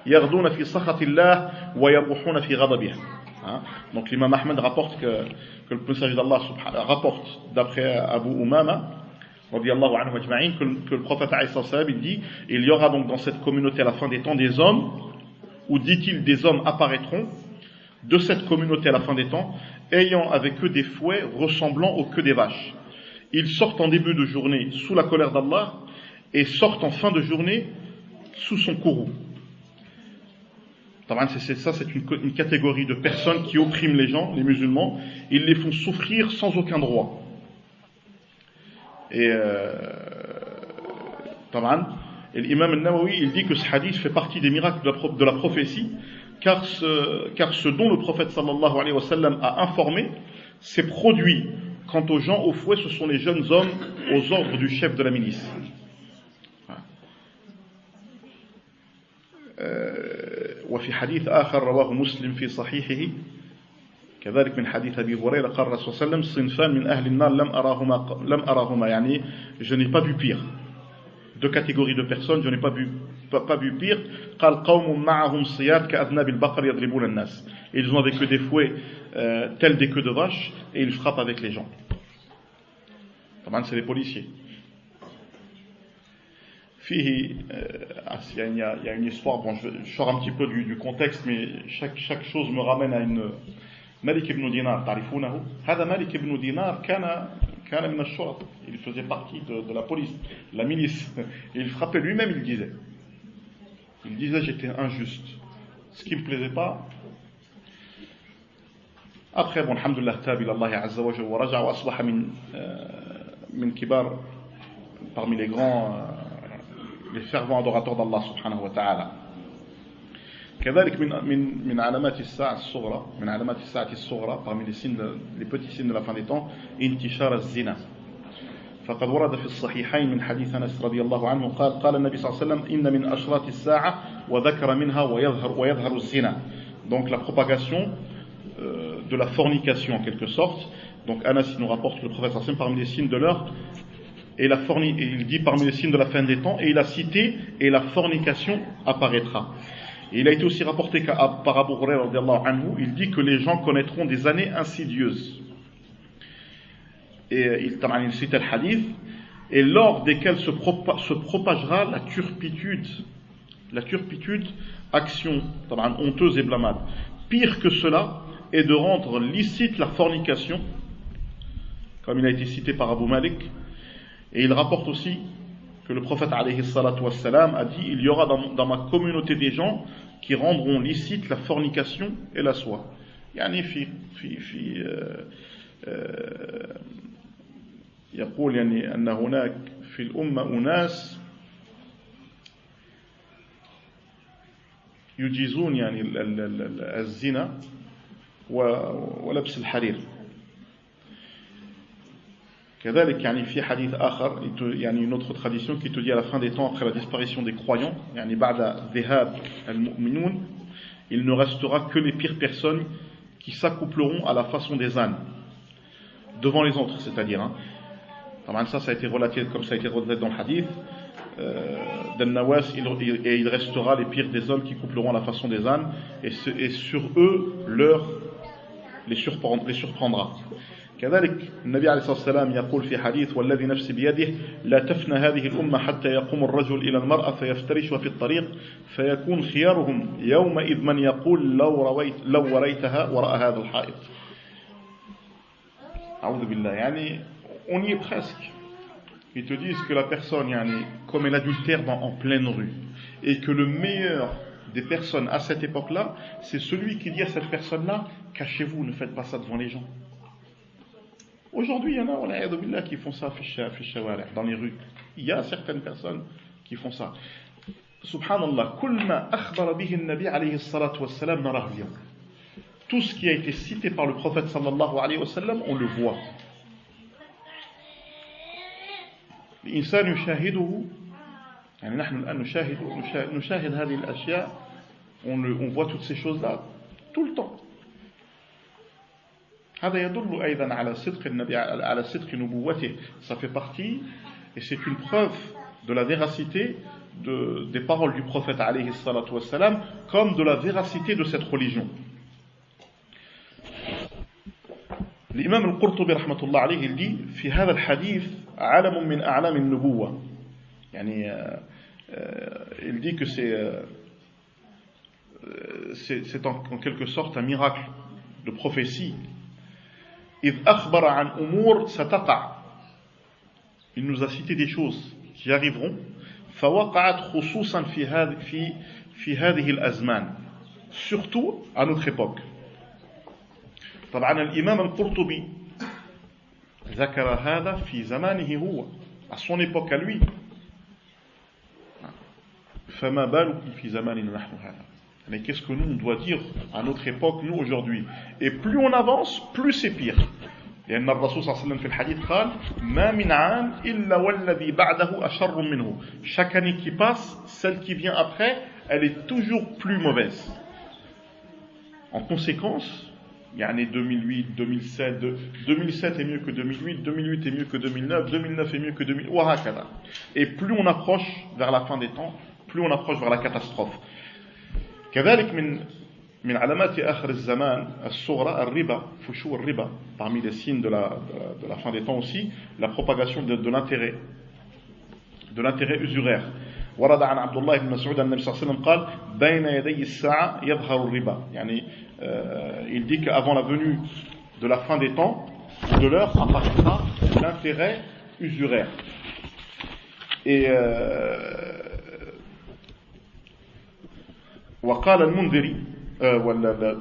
يغدون في سخط الله ويروحون في غضبه. Donc l'imam Ahmed rapporte que le messager d'Allah rapporte d'après Abu Umama radiyallahu anhu ajma'in que le prophète alayhi salam il dit il y aura donc dans cette communauté à la fin des temps des hommes, ou dit-il des hommes apparaîtront de cette communauté à la fin des temps ayant avec eux des fouets ressemblant aux queues des vaches. Ils sortent en début de journée sous la colère d'Allah et sortent en fin de journée sous son courroux. C'est une catégorie de personnes qui oppriment les gens, les musulmans, ils les font souffrir sans aucun droit. Et l'imam al-Nawawi, il dit que ce hadith fait partie des miracles de la prophétie, car ce dont le prophète sallallahu alayhi wa sallam a informé s'est produit. Quant aux gens au fouet, ce sont les jeunes hommes aux ordres du chef de la milice. وفي حديث آخر رواه مسلم في صحيحه كذلك من حديث أبي هريرة قال الرسول صلى الله عليه وسلم صنفان من أهل النار لم أراهما يعني je n'ai pas vu pire. Deux catégories de personnes, je n'ai pas vu pire. قال قوم معهم صياد كأذناب البقر يضربون الناس. Ils ont avec eux des fouets tels des queues de vache et ils frappent avec les gens. C'est les policiers. Il y a une histoire, bon, je sors un petit peu du contexte, mais chaque chose me ramène à une Malik ibn Dinar, تعرفونه؟ هذا Malik ibn Dinar كان من الشرطة, il faisait partie de la police, la milice. Et il frappait lui-même, il disait j'étais injuste, ce qui me plaisait pas. Après, bon, alhamdulillah, tabi Allah azza wa jalla wa raja wa asbaha min kibar, parmi les grands les fervents adorateurs d'Allah subhanahu wa ta'ala. كذلك من علامات الساعة الصغرى من علامات الساعة الصغرى parmi les petits signes de la fin des temps انتشار الزنا. فقد ورد في الصحيحين من حديث أنس رضي الله عنه قال النبي صلى الله عليه وسلم إن من أشراط الساعة وذكر منها ويظهر الزنا. Donc la propagation de la fornication en quelque sorte. Donc Anas nous rapporte que le prophète sallam parmi les signes de l'heure et il dit parmi les signes de la fin des temps, et il a cité, et la fornication apparaîtra. Et il a été aussi rapporté par Abu Hurairah radiyallahu anhu, il dit que les gens connaîtront des années insidieuses. Et il cite le hadith, et lors desquelles se propagera la turpitude, action honteuse et blâmable. Pire que cela est de rendre licite la fornication, comme il a été cité par Abu Malik. Et il rapporte aussi que le prophète alayhi salatu wassalam a dit: il y aura dans ma communauté des gens qui rendront licite la fornication et la soie. يعني يقول يعني أن هناك في الأمة أناس يجيزون يعني الزنا ولبس الحرير. كذلك يعني في حديث آخر يعني une autre tradition qui te dit à la fin des temps, après la disparition des croyants, يعني بعد ذهاب المؤمنون, il ne restera que les pires personnes qui s'accoupleront à la façon des ânes devant les autres, c'est-à-dire ça a été relaté comme ça a été relaté dans le hadith d'Al-Nawas, et il restera les pires des hommes qui coupleront à la façon des ânes, et sur eux les surprendra. كذلك النبي عليه الصلاة والسلام يقول في حديث: والذي نفسي بيده لا تفنى هذه الأمة حتى يقوم الرجل إلى المرأة فيفترشها في الطريق فيكون خيارهم يومئذ من يقول لو وريتها وراء هذا الحائط. أعوذ بالله. يعني on y est presque. Ils te disent que la personne commet l'adultère en pleine rue, et que le meilleur des personnes à cette époque-là, c'est celui qui dit à cette personne-là: cachez-vous, ne faites pas ça devant les gens. Aujourd'hui, il y en a qui font ça dans les rues. Il y a certaines personnes qui font ça. Subhanallah, كل ما أخبر به النبي عليه الصلاة والسلام نراه اليوم. Tout ce qui a été cité par le prophète sallallahu alayhi wa sallam, on le voit. الإنسان يشاهده, يعني نحن الآن نشاهد هذه الأشياء, on voit toutes ces choses-là tout le temps. هذا يدل أيضا على صدق النبي على صدق نبوته. Ça fait partie, et c'est une preuve de la véracité des paroles du prophète alayhi salatu wassalam, comme de la véracité de cette religion. L'imam al-Qurtubi rahmatullah alayhi, il dit: في هذا الحديث علم من أعلام النبوة. يعني il dit que c'est en quelque sorte un miracle de prophétie. إذ أخبر عن أمور ستقع. Il nous a cité des choses qui arriveront. فوقعت خصوصا في هذه الأزمان, surtout à notre époque. طبعا الإمام القرطبي ذكر هذا في زمانه هو, à son époque à lui. فما بالكم في زماننا نحن هذا. Mais qu'est-ce que nous on doit dire à notre époque, nous aujourd'hui? Et plus on avance, plus c'est pire. لأن الرسول صلى الله عليه وسلم في الحديث قال: ما من عام إلا والذي بعده أشر منه. Chaque année qui passe, celle qui vient après, elle est toujours plus mauvaise. En conséquence, il y a année 2008, 2007, 2007 est mieux que 2008, 2008 est mieux que 2009, 2009 est mieux que 2000, et plus on approche vers la fin des temps, plus on approche vers la catastrophe. كذلك من علامات آخر الزمان الصغرى الربا, فشو الربا, parmi les signes de la fin des temps aussi, la propagation de l'intérêt usuraire. ورد عن عبد الله بن مسعود أن النبي صلى الله عليه وسلم قال: بين يدي الساعة يظهر الربا. يعني il dit qu'avant la venue de la fin des temps, de l'heure, apparaîtra l'intérêt usuraire. Et وقال المنذري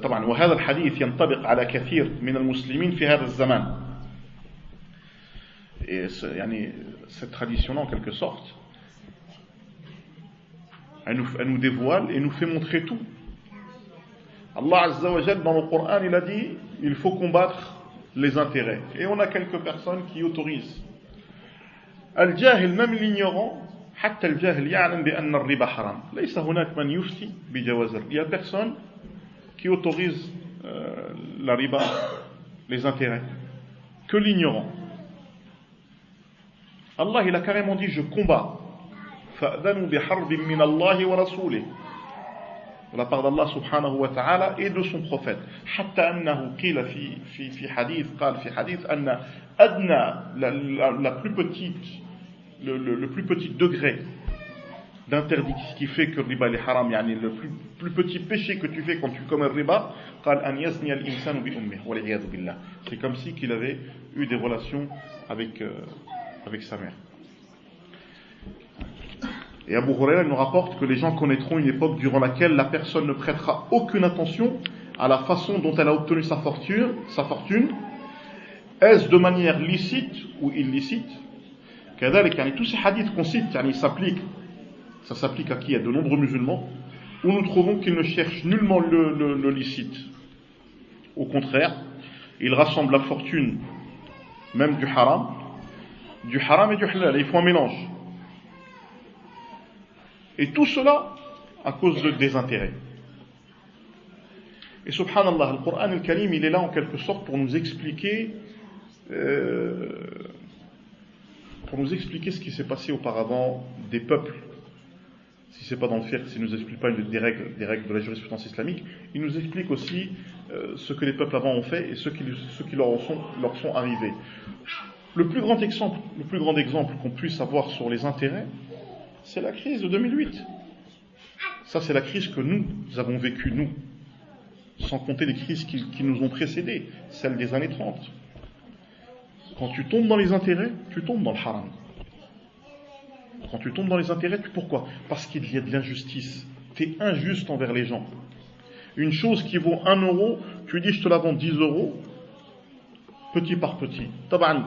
طبعا وهذا الحديث ينطبق على كثير من المسلمين في هذا الزمان. Et يعني cette tradition en quelque sorte, elle nous dévoile et nous fait montrer tout. Allah Azza wa Jal dans le Coran, il a dit: il faut combattre les intérêts, et on a quelques personnes qui autorisent. Al-Jahil, même l'ignorant, حتى الجاهل يعلم بأن الربا حرام. ليس هناك من يفتي بجواز الربا. Il y a personne qui autorise la riba, les intérêts, que l'ignorant. Allah, il a carrément dit, je combats. فَأْذَنُوا بِحَرْبٍ مِّنَ اللَّهِ وَرَسُولِهِ, de la part d'Allah subhanahu wa ta'ala et de son prophète. حتى أنه قيل في حديث, قال في حديث أن أدنى, la plus petite, le plus petit degré d'interdit qui fait que le riba est haram, yani le plus petit péché que tu fais quand tu commets le riba, قال أن يزني الإنسان بأمه والعياذ بالله. C'est comme si qu'il avait eu des relations avec sa mère. Et Abu Huraira nous rapporte que les gens connaîtront une époque durant laquelle la personne ne prêtera aucune attention à la façon dont elle a obtenu sa fortune, est-ce de manière licite ou illicite. Tous ces hadiths qu'on cite, ça s'applique à qui? À de nombreux musulmans, où nous trouvons qu'ils ne cherchent nullement le licite. Au contraire, ils rassemblent la fortune, même du haram et du halal, ils font un mélange. Et tout cela à cause des intérêts. Et subhanallah, le Coran al-Karim, il est là en quelque sorte pour nous expliquer ce qui s'est passé auparavant des peuples. Si ce n'est pas dans le fiqh, s'il ne nous explique pas des règles de la jurisprudence islamique, il nous explique aussi ce que les peuples avant ont fait et ce qui leur sont arrivés. Le plus grand exemple qu'on puisse avoir sur les intérêts, c'est la crise de 2008. Ça, c'est la crise que nous avons vécue, nous. Sans compter les crises qui nous ont précédées, celles des années 30. Quand tu tombes dans les intérêts, tu tombes dans le haram. Quand tu tombes dans les intérêts, pourquoi? Parce qu'il y a de l'injustice. Tu es injuste envers les gens. Une chose qui vaut 1 euro, tu dis je te la vends 10 euros, petit par petit. Taban,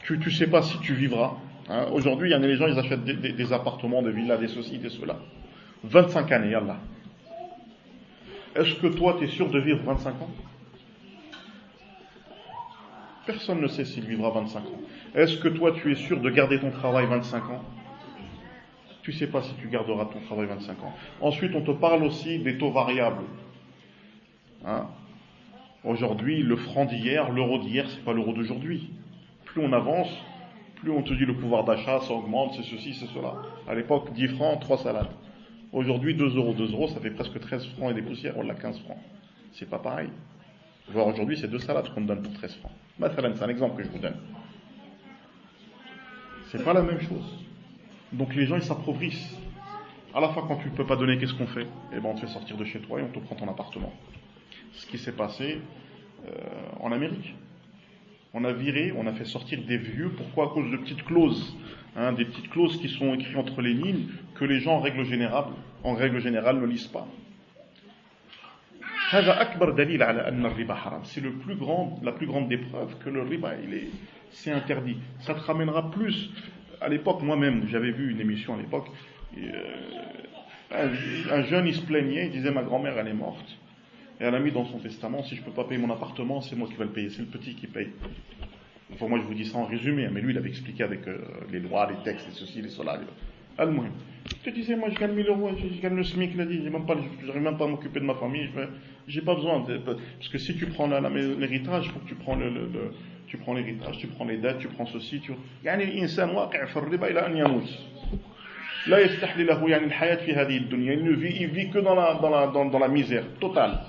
tu sais pas si tu vivras. Hein, aujourd'hui, les gens, ils achètent des appartements, des villas, des ceci, des cela. 25 années, Allah. Est-ce que toi, tu es sûr de vivre 25 ans? Personne ne sait s'il vivra 25 ans. Est-ce que toi, tu es sûr de garder ton travail 25 ans? Tu ne sais pas si tu garderas ton travail 25 ans. Ensuite, on te parle aussi des taux variables. Hein? Aujourd'hui, le franc d'hier, l'euro d'hier, c'est pas l'euro d'aujourd'hui. Plus on avance, plus on te dit le pouvoir d'achat, ça augmente, c'est ceci, c'est cela. À l'époque, 10 francs, 3 salades. Aujourd'hui, 2 euros, ça fait presque 13 francs et des poussières, on l'a 15 francs. C'est pas pareil. Voire aujourd'hui, c'est 2 salades qu'on te donne pour 13 francs. C'est un exemple que je vous donne. C'est pas la même chose. Donc les gens, ils s'appauvrissent. À la fin, quand tu ne peux pas donner, qu'est-ce qu'on fait? Eh ben, on te fait sortir de chez toi et on te prend ton appartement. Ce qui s'est passé en Amérique. On a fait sortir des vieux. Pourquoi? À cause de petites clauses. Des petites clauses qui sont écrites entre les lignes que les gens, en règle générale, ne lisent pas. C'est la plus grande des preuves que le riba, c'est interdit. Ça te ramènera plus. À l'époque, moi-même, j'avais vu une émission à l'époque. Un jeune, il se plaignait, il disait ma grand-mère, elle est morte. Et elle a mis dans son testament, si je ne peux pas payer mon appartement, c'est moi qui vais le payer, c'est le petit qui paye. Enfin, moi, je vous dis ça en résumé, mais lui, il avait expliqué avec les lois, les textes, les ceci, les cela. Allemand. Je te disais, moi, je gagne 1000 euros, je gagne le SMIC, il a dit, je n'arrive même pas à m'occuper de ma famille, j'ai pas besoin. Parce que si tu prends l'héritage, il faut que tu prends tu prends l'héritage, tu prends les dettes, tu prends ceci, يعني الإنسان واقع في الربا إلى أن يموت. لا يستحل له يعني الحياة في هذه الدنيا. Il vit que dans la misère totale.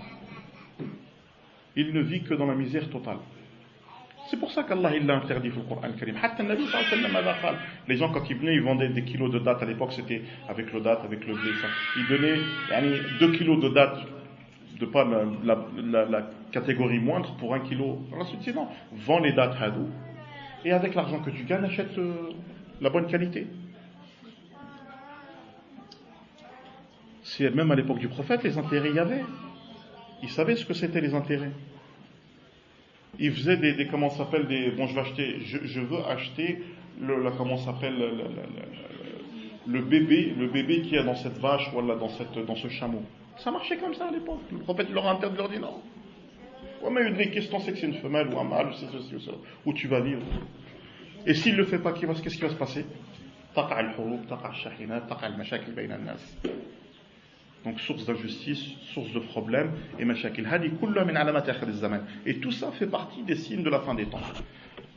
Il ne vit que dans la misère totale. C'est pour ça qu'Allah il l'a interdit dans le Coran al-Karim. Hatta Nabi sallallahu alayhi wa sallam. Les gens quand ils venaient, ils vendaient des kilos de dattes. À l'époque, c'était avec le date, avec le blé. Ça. Ils donnaient 2 kilos de dattes, de pas la catégorie moindre, pour 1 kilo. Ensuite, c'est non. Vends les dattes hadou. Et avec l'argent que tu gagnes, achète la bonne qualité. C'est même à l'époque du prophète, les intérêts il y avait. Ils savaient ce que c'était les intérêts. Ils faisaient comment ça s'appelle je veux acheter le bébé qui est dans cette vache ou dans ce chameau. Ça marchait comme ça à l'époque. Le prophète leur a interdit, leur dit non. Ouais, mais qu'est-ce que c'est que c'est une femelle ou un mâle, c'est ceci ou ça, où tu vas vivre. Et s'il ne le fait pas, qu'est-ce qui va se passer? Taqa al-hurub, taqa al-shahinat, taqa al-mashakil bayna an-nas. Donc source d'injustice, source de problèmes et mashakil. Et tout ça fait partie des signes de la fin des temps.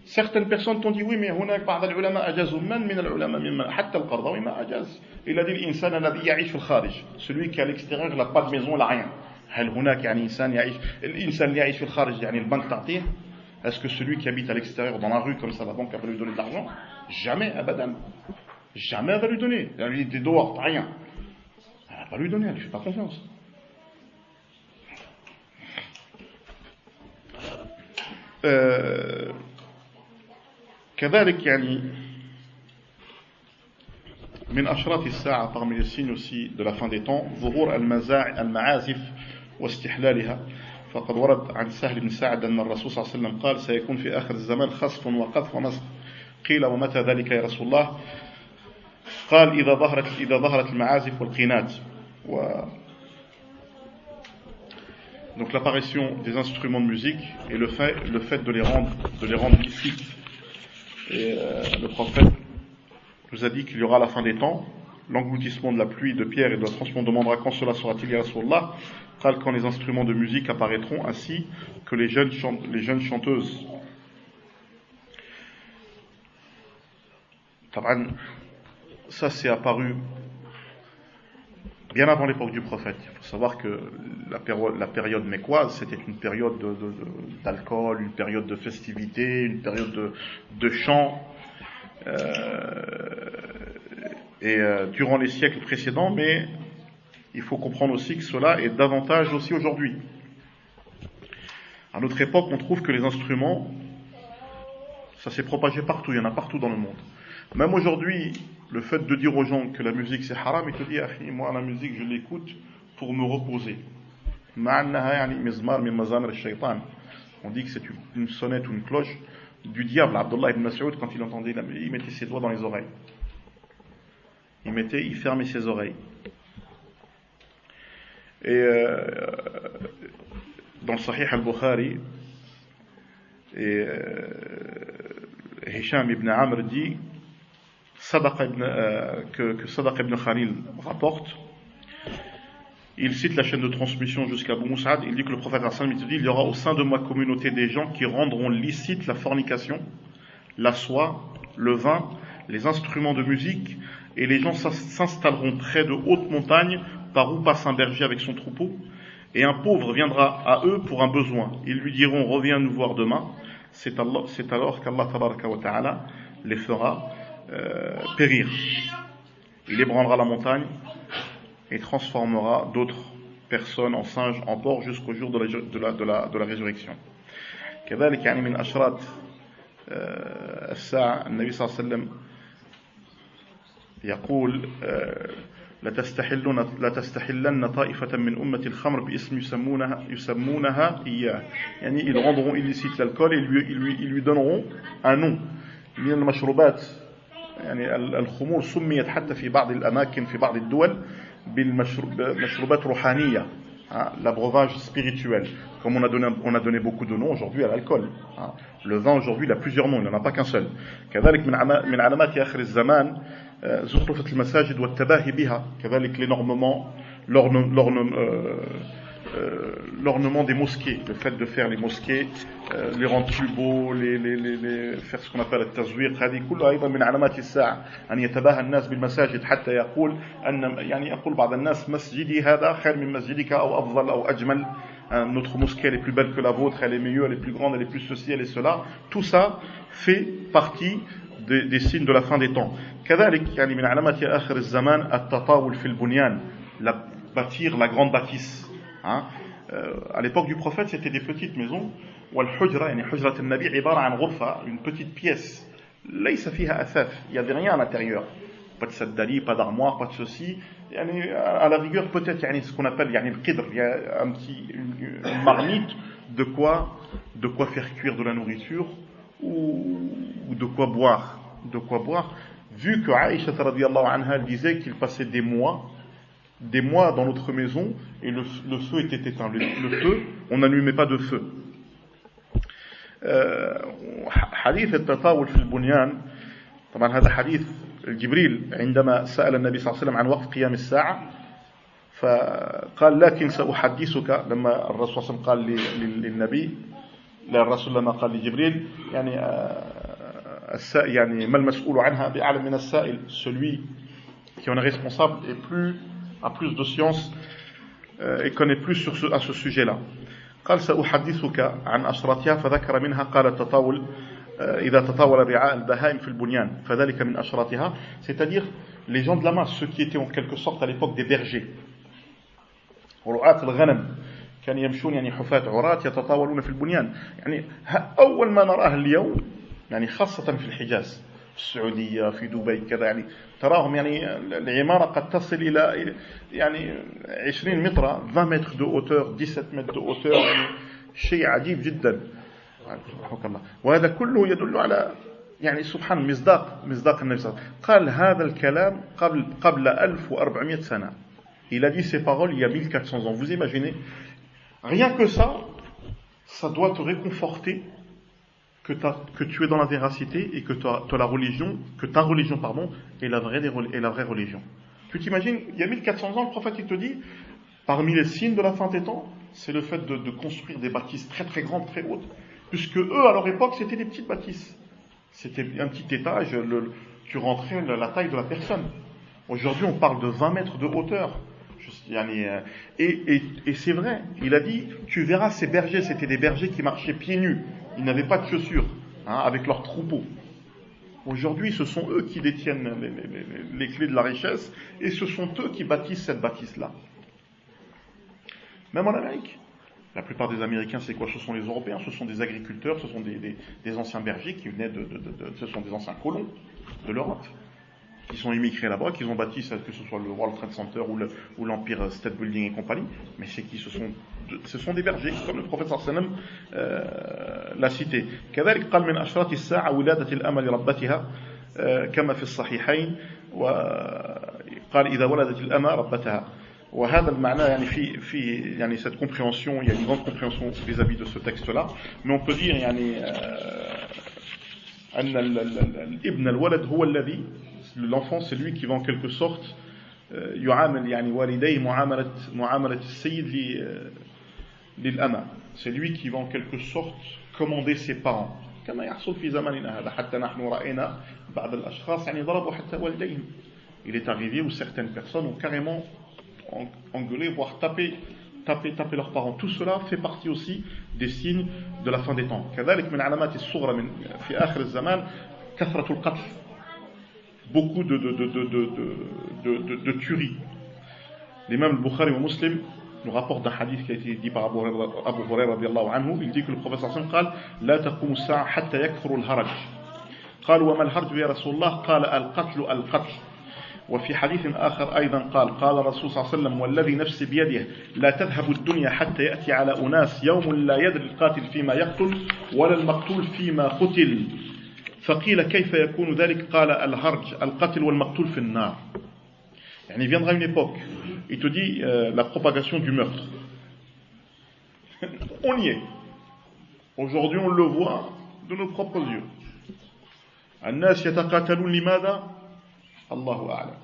Certaines personnes t'ont dit oui, mais هناك بعض العلماء أجازوا من العلماء ممن حتى القرضاوي ما أجاز. Il a dit الإنسان الذي يعيش في الخارج, celui qui est à l'extérieur, il n'a pas de maison, il n'a rien. هل هناك يعني إنسان يعيش, الإنسان اللي يعيش في الخارج يعني البنك تعطيه? Est-ce que celui qui habite à l'extérieur dans la rue comme ça, la banque va lui donner de l'argent? Jamais, abadan. Jamais elle va lui donner. Elle dit dehors, t'as rien. Elle va pas lui donner, elle lui fait pas confiance. كذلك يعني من أشراط الساعة parmi les signes aussi de la fin des temps ظهور المعازف واستحلالها فقد ورد عن سهل بن سعد أن الرسول صلى الله عليه وسلم قال سيكون في آخر الزمان خسف وقذف ومسخ قيل ومتى ذلك يا رسول الله قال إذا ظهرت المعازف والقينات Donc l'apparition des instruments de musique et le fait de les rendre licites. Et le prophète nous a dit qu'il y aura à la fin des temps l'engloutissement de la pluie de pierre et de la transmission. On demandera quand cela sera-t-il ya Rasulallah, quand les instruments de musique apparaîtront ainsi que les jeunes chanteuses. Ça c'est apparu bien avant l'époque du prophète. Il faut savoir que la période mécoise, c'était une période d'alcool, une période de festivité, une période de chant. Durant les siècles précédents, mais il faut comprendre aussi que cela est davantage aussi aujourd'hui. À notre époque, on trouve que les instruments, ça s'est propagé partout, il y en a partout dans le monde. Même aujourd'hui, le fait de dire aux gens que la musique c'est haram, il te dit, moi la musique je l'écoute pour me reposer. On dit que c'est une sonnette ou une cloche du diable. Abdullah ibn Mas'ud, quand il entendait, il mettait ses doigts dans les oreilles. Il fermait ses oreilles. Et dans le Sahih al-Bukhari, Hisham ibn Amr dit que Sadaq ibn Khalil rapporte, il cite la chaîne de transmission jusqu'à Abu Mus'ad, il dit que le prophète il te dit, il y aura au sein de ma communauté des gens qui rendront licite la fornication, la soie, le vin, les instruments de musique, et les gens s'installeront près de hautes montagnes par où passe un berger avec son troupeau, et un pauvre viendra à eux pour un besoin. Ils lui diront reviens nous voir demain. C'est alors qu'Allah tabaraka wa ta'ala les fera périr. Il ébranlera la montagne et transformera d'autres personnes en singes, en porcs jusqu'au jour de la résurrection. كذلك يعني من أشراط الساعة النبي صلى الله عليه وسلم يقول لتستحلن طائفة من أمة الخمر باسم يسمونها إياه. يعني ils rendront illicite l'alcool et ils lui donneront un nom. من المشروبات يعني الخمور سميت حتى في بعض الأماكن في بعض الدول بالمشروبات روحانية, l'abreuvage spirituel. Comme on a donné beaucoup de noms aujourd'hui à l'alcool. Le vin aujourd'hui il a plusieurs noms, il n'en a pas qu'un seul. كذلك من علامات آخر الزمان زخرفة المساجد والتباهي بها. كذلك l'ornement des mosquées, le fait de faire les mosquées, les rendre plus beaux, faire ce qu'on appelle التزويق, هذه كلها أيضا من علامات الساعة. أن يتباهى الناس بالمساجد حتى يقول يقول بعض الناس مسجدي هذا خير من مسجدك أو أفضل أو أجمل. Notre mosquée elle est plus belle que la vôtre, elle est meilleure, elle est plus grande, elle est plus ceci, elle est cela. Tout ça fait partie des signes de la fin des temps. كذلك يعني من علامات آخر الزمان التطاول في البنيان, bâtir la grande bâtisse. À l'époque du prophète, c'était des petites maisons. والحجرة يعني حجرة النبي عبارة عن غرفة, une petite pièce. ليس فيها أثاث, il n'y avait rien à l'intérieur. Pas de saddali, pas d'armoire, pas de ceci. يعني à la rigueur peut-être يعني ce qu'on appelle يعني القدر, il y a une marmite de quoi faire cuire de la nourriture ou de quoi boire. Vu que Aïcha radhiyallahu anha elle disait qu'il passait des mois dans notre maison et le feu était éteint. Le feu, on n'allumait pas de feu. حديث التطاول في البنيان, طبعا هذا حديث جبريل عندما سأل النبي صلى الله عليه وسلم عن وقت قيام الساعة, فقال لكن سأحدثك. لما الرسول صلى الله عليه وسلم قال للنبي, لا الرسول لما قال لجبريل يعني يعني ما المسؤول عنها بأعلم من السائل, celui qui en est responsable a plus de science et connaît plus à ce sujet-là. قال سأحدثك عن أشراتها فذكر منها قال التطاول إذا تطاول رعاء البهائم في البنيان فذلك من أشراتها, c'est-à-dire les gens de la masse, ceux qui étaient en quelque sorte à l'époque des bergers. رعاة الغنم كانوا يمشون يعني حفاة عراة يتطاولون في البنيان, يعني أول ما نراه اليوم يعني خاصة في الحجاز, في السعودية, في دبي كذا, يعني تراهم يعني العمارة قد تصل إلى يعني 20 متر, 20 متر de hauteur, 17 متر de hauteur, يعني شيء عجيب جدا. وهذا كله يدل على يعني سبحان مصداق النبي صلى الله عليه وسلم. قال هذا الكلام قبل 1400 سنة. Il a dit ces paroles il y a 1400 ans. Vous imaginez, rien que ça doit te réconforter que tu es dans la véracité et que ta religion est la vraie religion. Tu t'imagines, il y a 1400 ans, le prophète il te dit, parmi les signes de la fin des temps, c'est le fait de construire des bâtisses très très grandes, très hautes, puisque eux, à leur époque, c'était des petites bâtisses. C'était un petit étage, tu rentrais la taille de la personne. Aujourd'hui, on parle de 20 mètres de hauteur. Et c'est vrai, il a dit, tu verras ces bergers, c'était des bergers qui marchaient pieds nus, ils n'avaient pas de chaussures, avec leurs troupeaux. Aujourd'hui, ce sont eux qui détiennent les clés de la richesse, et ce sont eux qui bâtissent cette bâtisse-là. Même en Amérique, la plupart des Américains, c'est quoi? Ce sont les Européens, ce sont des agriculteurs, ce sont des anciens bergers qui venaient ce sont des anciens colons de l'Europe, qui sont immigrés là-bas, qui ont bâti, que ce soit le World Trade Center ou l'Empire State Building et compagnie, mais c'est qui? Ce sont des bergers, comme le prophète sallallahu alayhi wa sallam l'a cité. كذلك قال من أشراط الساعة ولادة الأمل ربتها كما في الصحيحين وقال إذا ولدت الأمة ربتها. وهذا المعنى يعني في يعني cette compréhension, il y a une grande compréhension vis-à-vis de ce texte-là, mais on peut dire يعني أن الابن الولد هو الذي, l'enfant c'est lui qui va en quelque sorte يعامل يعني والديه معاملة السيد للأمة, c'est lui qui va en quelque sorte commander ses parents كما يحصل في زماننا هذا. حتى نحن رأينا بعض الأشخاص يعني ضربوا حتى والديهم. Il est arrivé où certaines personnes ont carrément engueuler, voire taper leurs parents. Tout cela fait partie aussi des signes de la fin des temps. كذلك من علامات الصغرى في آخر الزمان كثرة القتل. Beaucoup de tueries. L'imam al-Bukhari ou Muslim nous rapporte d'un hadith qui a été dit par Abu Hurairah radiyallahu anhu. Il dit que le prophète sallallahu alayhi wa sallam قال لا تقوم الساعة حتى يكثر الهرج. قال وما الهرج يا رسول الله؟ قال القتل. وفي حديث آخر أيضا قال الرسول صلى الله عليه وسلم والذي نفسي بيده لا تذهب الدنيا حتى يأتي على أناس يوم لا يدري القاتل فيما يقتل ولا المقتول فيما قتل. فقيل كيف يكون ذلك؟ قال الهرج القتل والمقتول في النار. يعني il viendra une époque, il te dit la propagation du meurtre. On y est. Aujourd'hui on le voit de nos propres yeux. الناس يتقاتلون لماذا؟ الله أعلم.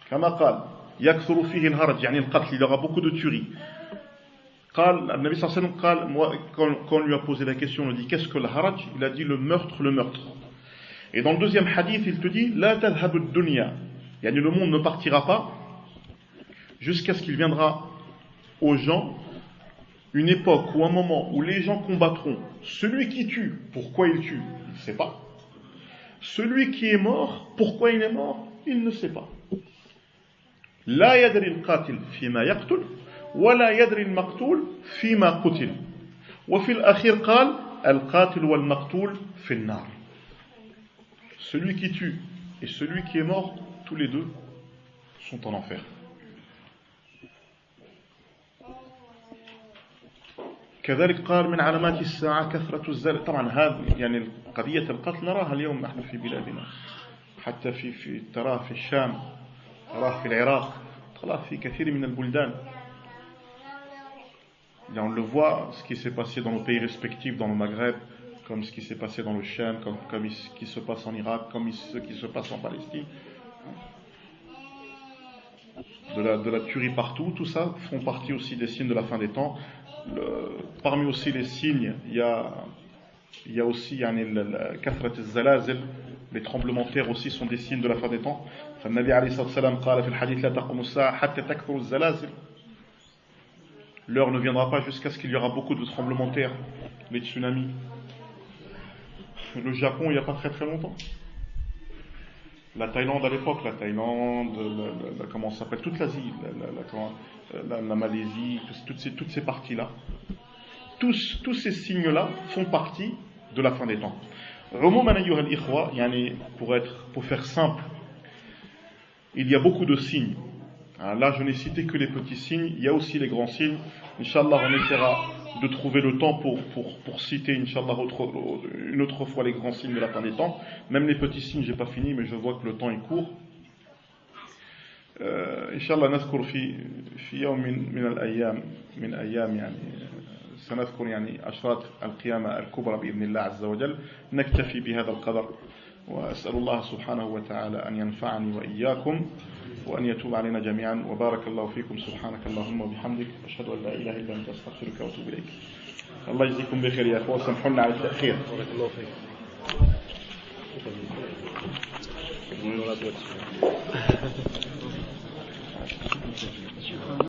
كما قال يكثر فيه الهرج يعني القتل, il y aura beaucoup de tueries. قال النبي صلى الله عليه وسلم قال, quand on lui a posé la question, on lui dit qu'est-ce que le haraj? Il a dit le meurtre. Et dans le deuxième hadith il te dit لا تذهب الدنيا, يعني le monde ne partira pas jusqu'à ce qu'il viendra aux gens une époque ou un moment où les gens combattront. Celui qui tue, pourquoi il tue? Il ne sait pas. Celui qui est mort, pourquoi il est mort? Il ne sait pas. لا يدري القاتل فيما يقتل ولا يدري المقتول فيما قتل. وفي الأخير قال القاتل والمقتول في النار. Celui qui tue et celui qui est mort, tous les deux sont en enfer. كذلك قال من علامات الساعة كثرة الزلل. طبعا هذا يعني قضية القتل نراها اليوم نحن في بلادنا, حتى في تراه في الشام, تراه في العراق, تراه في كثير من البلدان. Et on le voit, ce qui s'est passé dans nos pays respectifs, dans le Maghreb, comme ce qui s'est passé dans le Cham, comme ce qui se passe en Irak, comme ce qui se passe en Palestine. De la tuerie partout, tout ça font partie aussi des signes de la fin des temps. Parmi aussi les signes, il y a Il y a aussi كثرة الزلازل, les tremblements de terre aussi sont des signes de la fin des temps. فالنبي عليه الصلاة والسلام قال في الحديث لا تقوم الساعة حتى تكثر الزلازل. L'heure ne viendra pas jusqu'à ce qu'il y aura beaucoup de tremblements de terre, les tsunamis. Le Japon, il n'y a pas très très longtemps. La Thaïlande à l'époque, comment ça s'appelle, toute l'Asie, la Malaisie, toutes ces parties-là. Tous ces signes-là font partie de la fin des temps. Pour faire simple, il y a beaucoup de signes. Là, je n'ai cité que les petits signes, il y a aussi les grands signes. Inch'Allah, on essaiera de trouver le temps pour citer, Inch'Allah, une autre fois les grands signes de la fin des temps. Même les petits signes, je n'ai pas fini, mais je vois que le temps est court. Inch'Allah, نذكر في يوم من أيام سنذكر أشراط القيامة الكبرى بإذن الله عز وجل. نكتفي بهذا القدر وأسأل الله سبحانه وتعالى أن ينفعني وإياكم وأن يتوب علينا جميعا وبارك الله فيكم. سبحانك اللهم وبحمدك أشهد أن لا إله إلا أنت أستغفرك وأتوب إليك. الله يجزيكم بخير يا أخوة وسامحوا لنا على التأخير. بارك الله فيك.